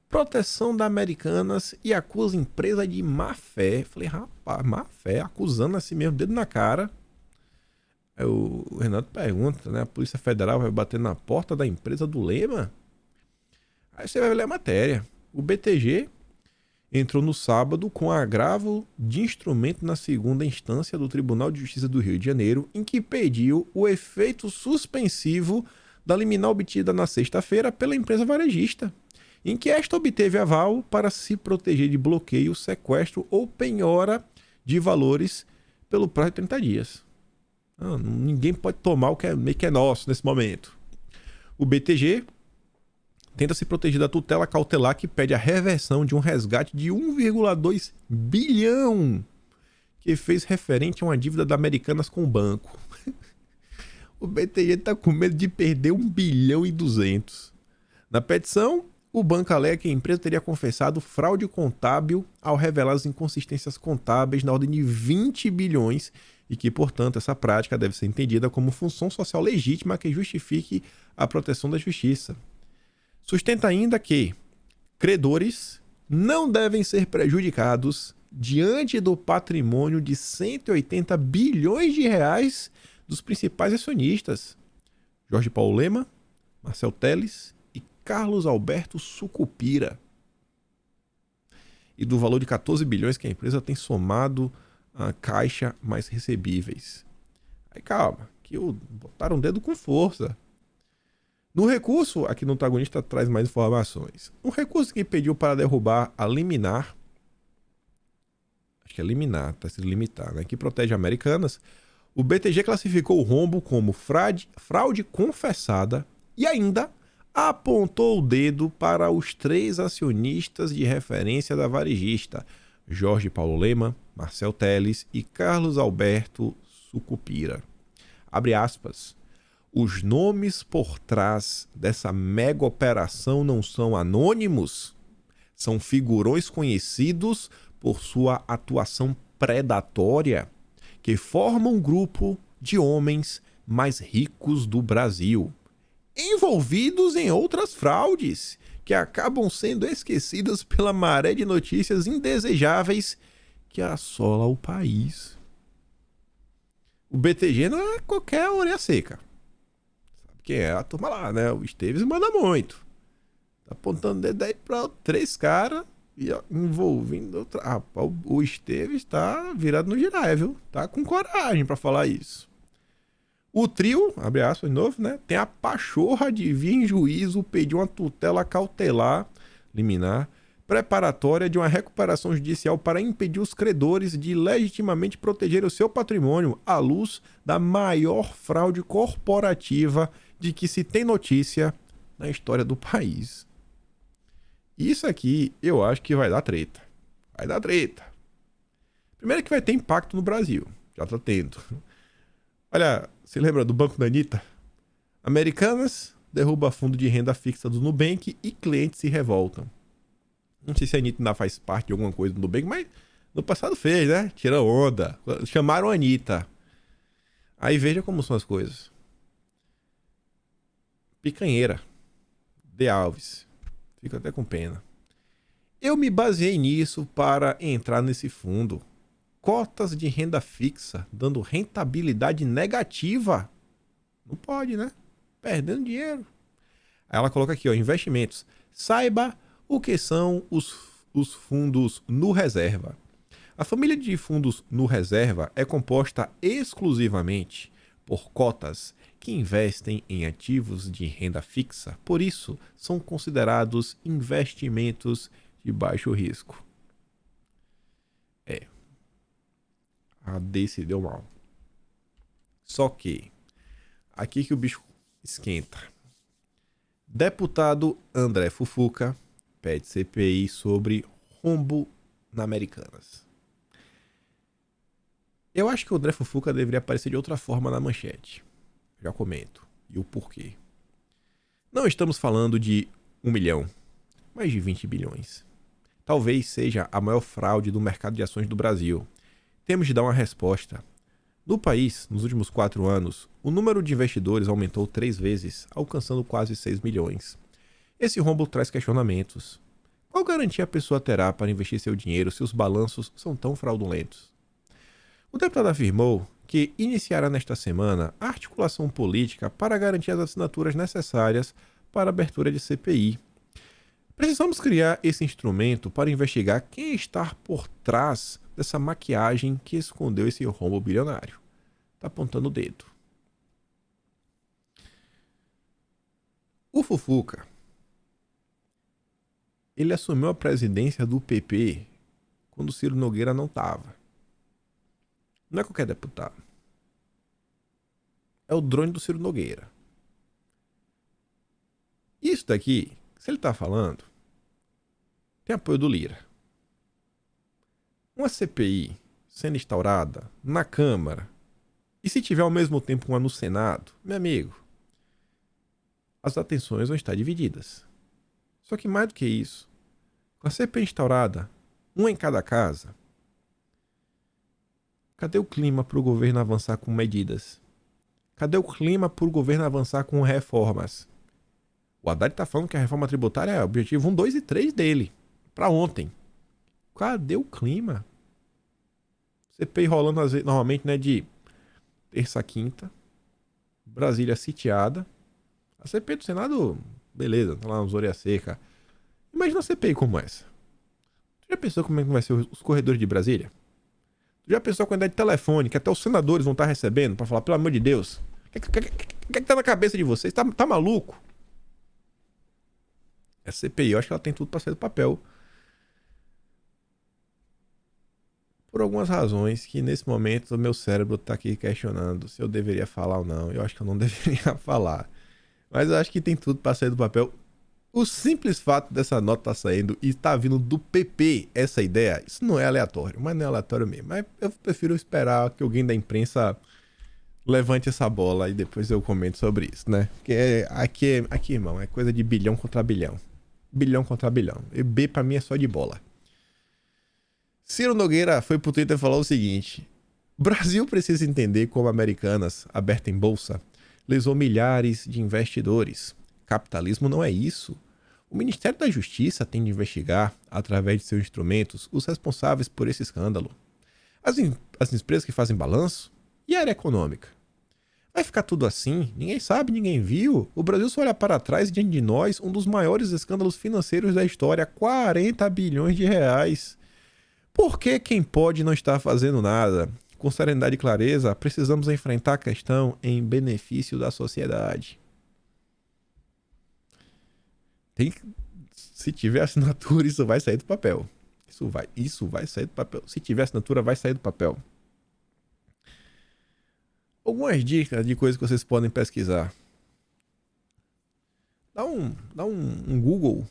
proteção da Americanas e acusa empresa de má fé. Falei, rapaz, má fé, acusando assim mesmo, dedo na cara. Aí o Renato pergunta, né? A Polícia Federal vai bater na porta da empresa do Lema? Aí você vai ler a matéria. O BTG entrou no sábado com agravo de instrumento na segunda instância do Tribunal de Justiça do Rio de Janeiro, em que pediu o efeito suspensivo da liminar obtida na sexta-feira pela empresa varejista, em que esta obteve aval para se proteger de bloqueio, sequestro ou penhora de valores pelo prazo de 30 dias. Ninguém pode tomar o que é nosso nesse momento. O BTG tenta se proteger da tutela cautelar que pede a reversão de um resgate de 1,2 bilhão que fez referente a uma dívida da Americanas com o banco. O BTG está com medo de perder 1 bilhão e 200. Na petição, o banco alega que a empresa teria confessado fraude contábil ao revelar as inconsistências contábeis na ordem de 20 bilhões e que, portanto, essa prática deve ser entendida como função social legítima que justifique a proteção da justiça. Sustenta ainda que credores não devem ser prejudicados diante do patrimônio de 180 bilhões de reais dos principais acionistas: Jorge Paulo Lema, Marcel Telles e Carlos Alberto Sucupira, e do valor de 14 bilhões que a empresa tem somado a caixa mais recebíveis. Aí calma, que botaram o dedo com força. No recurso, aqui no antagonista traz mais informações. Um recurso que pediu para derrubar a liminar, acho que é liminar, está sendo limitar, né, que protege Americanas, o BTG classificou o rombo como fraude confessada e ainda apontou o dedo para os 3 acionistas de referência da varejista: Jorge Paulo Lema, Marcel Telles e Carlos Alberto Sucupira. Abre aspas. Os nomes por trás dessa mega operação não são anônimos, são figurões conhecidos por sua atuação predatória, que formam um grupo de homens mais ricos do Brasil, envolvidos em outras fraudes que acabam sendo esquecidas pela maré de notícias indesejáveis que assola o país. O BTG não é qualquer orelha seca. Sabe quem é? A turma lá, né? O Esteves manda muito. Tá apontando dedo aí pra 3 caras e envolvendo outra. Rapaz, o Esteves tá virado no giraia, viu? Tá com coragem pra falar isso. O trio, abre aspas de novo, né? Tem a pachorra de vir em juízo pedir uma tutela cautelar, liminar, preparatória de uma recuperação judicial para impedir os credores de legitimamente proteger o seu patrimônio à luz da maior fraude corporativa de que se tem notícia na história do país. Isso aqui eu acho que vai dar treta. Vai dar treta. Primeiro que vai ter impacto no Brasil. Já tá tendo. Olha, você lembra do Banco da Anitta? Americanas derruba fundo de renda fixa do Nubank e clientes se revoltam. Não sei se a Anitta ainda faz parte de alguma coisa do Nubank, mas no passado fez, né? Tira onda. Chamaram a Anitta. Aí veja como são as coisas. Picanheira. De Alves. Fico até com pena. Eu me baseei nisso para entrar nesse fundo. Cotas de renda fixa dando rentabilidade negativa. Não pode, né? Perdendo dinheiro. Aí ela coloca aqui, ó, investimentos. Saiba o que são os fundos no reserva. A família de fundos no reserva é composta exclusivamente por cotas que investem em ativos de renda fixa. Por isso, são considerados investimentos de baixo risco. A D se deu mal. Só que, aqui que o bicho esquenta. Deputado André Fufuca pede CPI sobre rombo na Americanas. Eu acho que o André Fufuca deveria aparecer de outra forma na manchete. Já comento. E o porquê. Não estamos falando de 1 milhão, mas de 20 bilhões. Talvez seja a maior fraude do mercado de ações do Brasil. Temos de dar uma resposta. No país, nos últimos 4 anos, o número de investidores aumentou 3 vezes, alcançando quase 6 milhões. Esse rombo traz questionamentos. Qual garantia a pessoa terá para investir seu dinheiro se os balanços são tão fraudulentos? O deputado afirmou que iniciará nesta semana a articulação política para garantir as assinaturas necessárias para a abertura de CPI. Precisamos criar esse instrumento para investigar quem está por trás dessa maquiagem que escondeu esse rombo bilionário. Tá apontando o dedo. O Fufuca, ele assumiu a presidência do PP quando o Ciro Nogueira não estava. Não é qualquer deputado. É o drone do Ciro Nogueira. Isso daqui, se ele está falando, tem apoio do Lira. Uma CPI sendo instaurada na Câmara e se tiver ao mesmo tempo uma no Senado, meu amigo, as atenções vão estar divididas. Só que mais do que isso, com a CPI instaurada, uma em cada casa, cadê o clima para o governo avançar com medidas? Cadê o clima para o governo avançar com reformas? O Haddad está falando que a reforma tributária é o objetivo 1, 2 e 3 dele, para ontem. Cadê o clima? CPI rolando normalmente, né, de terça a quinta. Brasília sitiada. A CPI do Senado, beleza, tá lá nos orelha seca. Imagina uma CPI como essa. Tu já pensou como é que vai ser os corredores de Brasília? Tu já pensou a quantidade de telefone que até os senadores vão estar recebendo pra falar, pelo amor de Deus? O que tá na cabeça de vocês? Tá maluco? Essa CPI, eu acho que ela tem tudo pra sair do papel. Por algumas razões que nesse momento o meu cérebro tá aqui questionando se eu deveria falar ou não. Eu acho que eu não deveria falar. Mas eu acho que tem tudo pra sair do papel. O simples fato dessa nota tá saindo e tá vindo do PP essa ideia, isso não é aleatório, mas não é aleatório mesmo. Mas eu prefiro esperar que alguém da imprensa levante essa bola e depois eu comento sobre isso, né? Porque aqui, irmão, é coisa de bilhão contra bilhão. Bilhão contra bilhão. E B pra mim é só de bola. Ciro Nogueira foi pro Twitter e falou o seguinte: Brasil precisa entender como Americanas, aberta em bolsa, lesou milhares de investidores. Capitalismo não é isso. O Ministério da Justiça tem de investigar, através de seus instrumentos, os responsáveis por esse escândalo. As empresas que fazem balanço e a área econômica. Vai ficar tudo assim? Ninguém sabe, ninguém viu. O Brasil só olha para trás e diante de nós um dos maiores escândalos financeiros da história, 40 bilhões de reais. Por que quem pode não está fazendo nada? Com serenidade e clareza, precisamos enfrentar a questão em benefício da sociedade. Se tiver assinatura, isso vai sair do papel. Isso vai sair do papel. Se tiver assinatura, vai sair do papel. Algumas dicas de coisas que vocês podem pesquisar. Dá um Google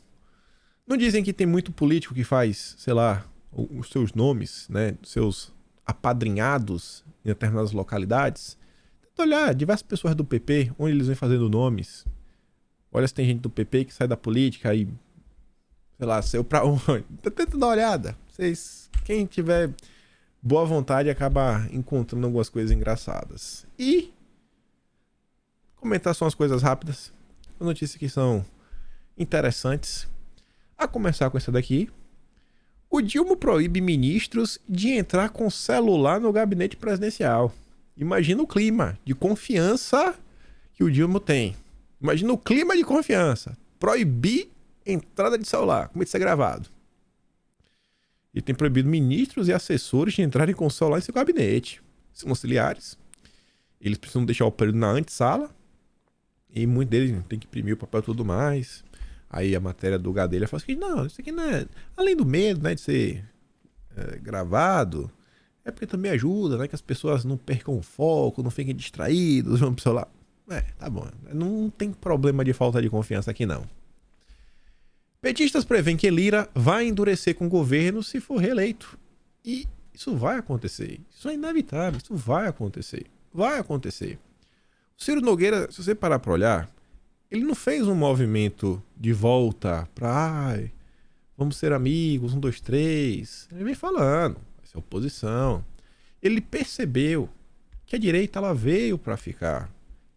Não dizem que tem muito político que faz, sei lá, os seus nomes, né? Seus apadrinhados em determinadas localidades. Tenta olhar diversas pessoas do PP, onde eles vêm fazendo nomes. Olha se tem gente do PP que sai da política e, sei lá, saiu pra onde. Tenta dar uma olhada. Vocês, quem tiver boa vontade acaba encontrando algumas coisas engraçadas. E comentar só umas coisas rápidas. Notícias que são interessantes. A começar com essa daqui. O Dilma proíbe ministros de entrar com celular no gabinete presidencial. Imagina o clima de confiança que o Dilma tem. Imagina o clima de confiança. Proibir entrada de celular, como isso é gravado. E tem proibido ministros e assessores de entrarem com o celular em seu gabinete. São auxiliares. Eles precisam deixar o período na antessala. E muitos deles tem que imprimir o papel e tudo mais. Aí a matéria do Gadelha fala assim, não, isso aqui não é... Além do medo, né, de ser gravado, é porque também ajuda, né, que as pessoas não percam o foco, não fiquem distraídos, vão pro celular. Tá bom. Não tem problema de falta de confiança aqui, não. Petistas prevêem que Lira vai endurecer com o governo se for reeleito. E isso vai acontecer. Isso é inevitável. Isso vai acontecer. Vai acontecer. O Ciro Nogueira, se você parar para olhar, ele não fez um movimento de volta para vamos ser amigos, 1, 2, 3. Ele vem falando, vai ser oposição. Ele percebeu que a direita ela veio para ficar.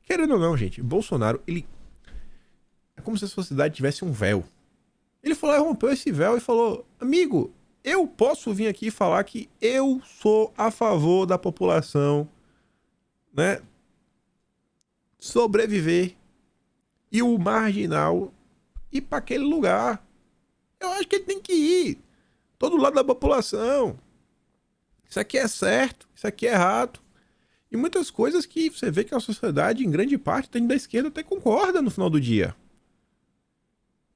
Querendo ou não, gente, Bolsonaro, ele é como se a sociedade tivesse um véu. Ele falou, rompeu esse véu e falou, amigo, eu posso vir aqui e falar que eu sou a favor da população, né, sobreviver e o marginal ir para aquele lugar. Eu acho que ele tem que ir. Todo lado da população. Isso aqui é certo, isso aqui é errado. E muitas coisas que você vê que a sociedade, em grande parte, tem da esquerda até concorda no final do dia.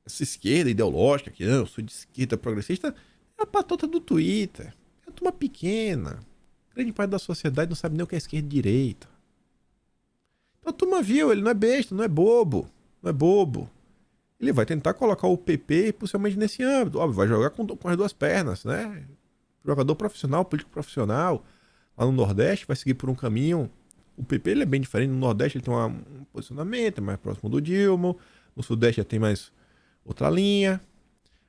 Essa esquerda ideológica, que eu sou de esquerda progressista, é a patota do Twitter. É uma turma pequena. Grande parte da sociedade não sabe nem o que é esquerda e direita. Então a turma viu, ele não é besta, não é bobo. Não é bobo. Ele vai tentar colocar o PP possivelmente nesse âmbito. Óbvio, vai jogar com as duas pernas, né? Jogador profissional, político profissional. Lá no Nordeste vai seguir por um caminho. O PP ele é bem diferente. No Nordeste ele tem um posicionamento, é mais próximo do Dilma. No Sudeste já tem mais outra linha.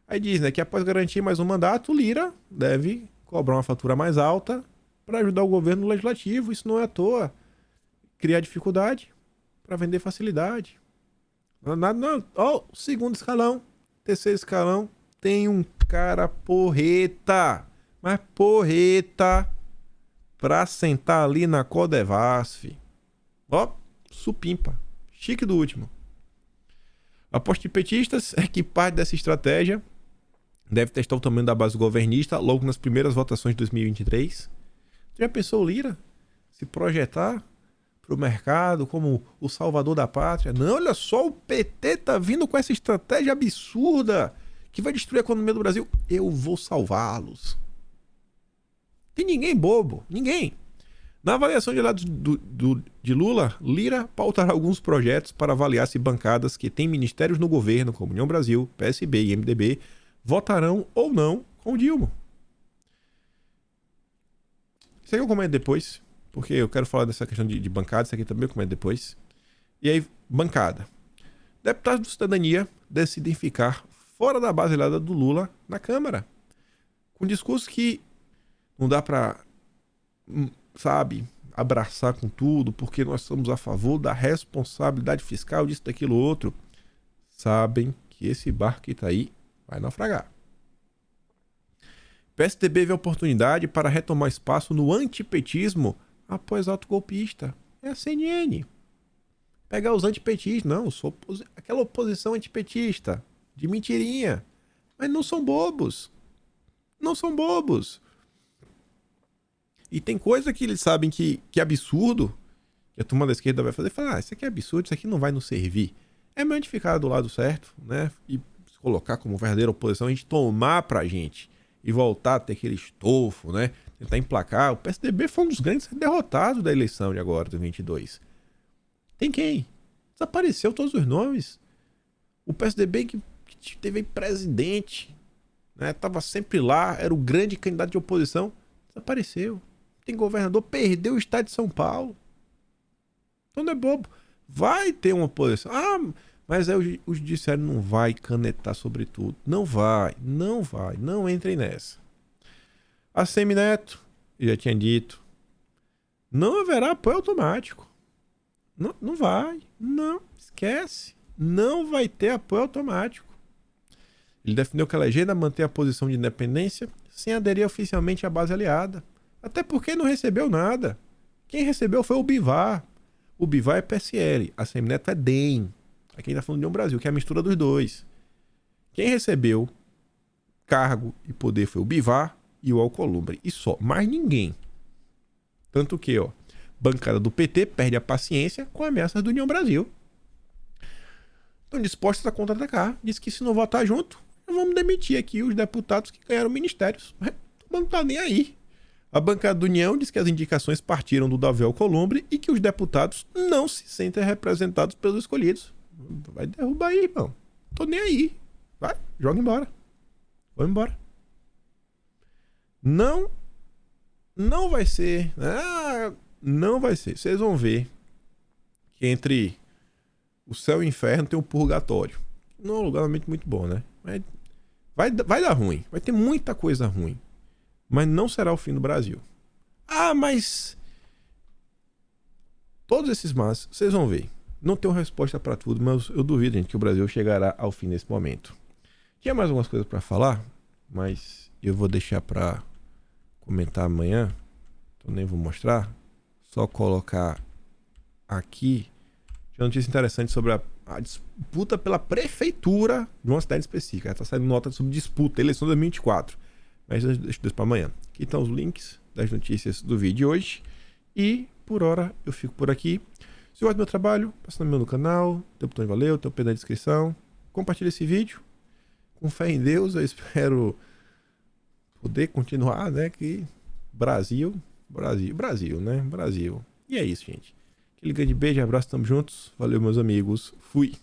Aí diz, né, que após garantir mais um mandato, o Lira deve cobrar uma fatura mais alta para ajudar o governo legislativo. Isso não é à toa. Criar dificuldade para vender facilidade. Não. Ó, segundo escalão, terceiro escalão, tem um cara porreta, mas porreta, pra sentar ali na Codevasf. Ó, supimpa, chique do último. A aposta de petistas é que parte dessa estratégia deve testar o tamanho da base governista logo nas primeiras votações de 2023. Já pensou o Lira se projetar pro mercado como o salvador da pátria? Não, olha só, o PT tá vindo com essa estratégia absurda que vai destruir a economia do Brasil. Eu vou salvá-los. Tem ninguém bobo, ninguém. Na avaliação de lados de Lula, Lira pautará alguns projetos para avaliar se bancadas que têm ministérios no governo, como União Brasil, PSB e MDB, votarão ou não com Dilma. Isso aí eu comento depois, porque eu quero falar dessa questão de bancada, isso aqui também eu comento depois. E aí, bancada. Deputados do Cidadania decidem ficar fora da base aliada do Lula na Câmara. Com discurso que não dá pra, sabe, abraçar com tudo, porque nós somos a favor da responsabilidade fiscal, disso, daquilo, outro. Sabem que esse barco que tá aí vai naufragar. PSDB vê oportunidade para retomar espaço no antipetismo após ato golpista. É a CNN. Pegar os antipetistas. Não, eu sou aquela oposição antipetista. De mentirinha. Mas não são bobos. Não são bobos. E tem coisa que eles sabem que é absurdo, que a turma da esquerda vai fazer. Falar, isso aqui é absurdo, isso aqui não vai nos servir. É melhor a gente ficar do lado certo, né? E se colocar como verdadeira oposição, a gente tomar pra gente. E voltar a ter aquele estofo, né? Tentar emplacar. O PSDB foi um dos grandes derrotados da eleição de agora, de 22. Tem quem? Desapareceu todos os nomes. O PSDB que presidente, teve presidente, né? Tava sempre lá, era o grande candidato de oposição, desapareceu. Tem governador, perdeu o estado de São Paulo. Então não é bobo. Vai ter uma oposição. Ah, mas aí o judiciário não vai canetar sobre tudo. Não vai. Não entrem nessa. A Semineto, eu já tinha dito, não haverá apoio automático. Não vai. Não, esquece. Não vai ter apoio automático. Ele defendeu que a legenda mantém a posição de independência sem aderir oficialmente à base aliada. Até porque não recebeu nada. Quem recebeu foi o Bivar. O Bivar é PSL, a Semineto é DEM. Aqui a gente tá falando de União Brasil, que é a mistura dos dois. Quem recebeu cargo e poder foi o Bivar e o Alcolumbre. E só, mais ninguém. Tanto que, ó, bancada do PT perde a paciência com ameaças do União Brasil. Estão dispostos a contra-atacar. Diz que se não votar junto, vamos demitir aqui os deputados que ganharam ministérios. Não tá nem aí. A bancada do União diz que as indicações partiram do Davi Alcolumbre e que os deputados não se sentem representados pelos escolhidos. Vai derrubar aí, irmão. Tô nem aí. Vai, joga embora. Vamos embora. Não vai ser. Não vai ser. Vocês vão ver que entre o céu e o inferno tem um purgatório. Não é um lugar muito bom, né? Mas vai dar ruim. Vai ter muita coisa ruim. Mas não será o fim do Brasil. Ah, mas todos esses mas, vocês vão ver. Não tenho resposta para tudo, mas eu duvido, gente, que o Brasil chegará ao fim nesse momento. Tinha mais algumas coisas para falar, mas eu vou deixar para comentar amanhã. Então nem vou mostrar. Só colocar aqui. Tinha uma notícia interessante sobre a disputa pela prefeitura de uma cidade específica. Está saindo nota sobre disputa, eleição 2024. Mas deixo isso para amanhã. Aqui estão os links das notícias do vídeo de hoje. E, por hora, eu fico por aqui. Se gosta do meu trabalho, passa no meu no canal, tem o botão de valeu, tem o P na descrição. Compartilha esse vídeo. Com fé em Deus, eu espero poder continuar, né? Que Brasil, né? Brasil. E é isso, gente. Aquele grande beijo, abraço, tamo juntos. Valeu, meus amigos. Fui.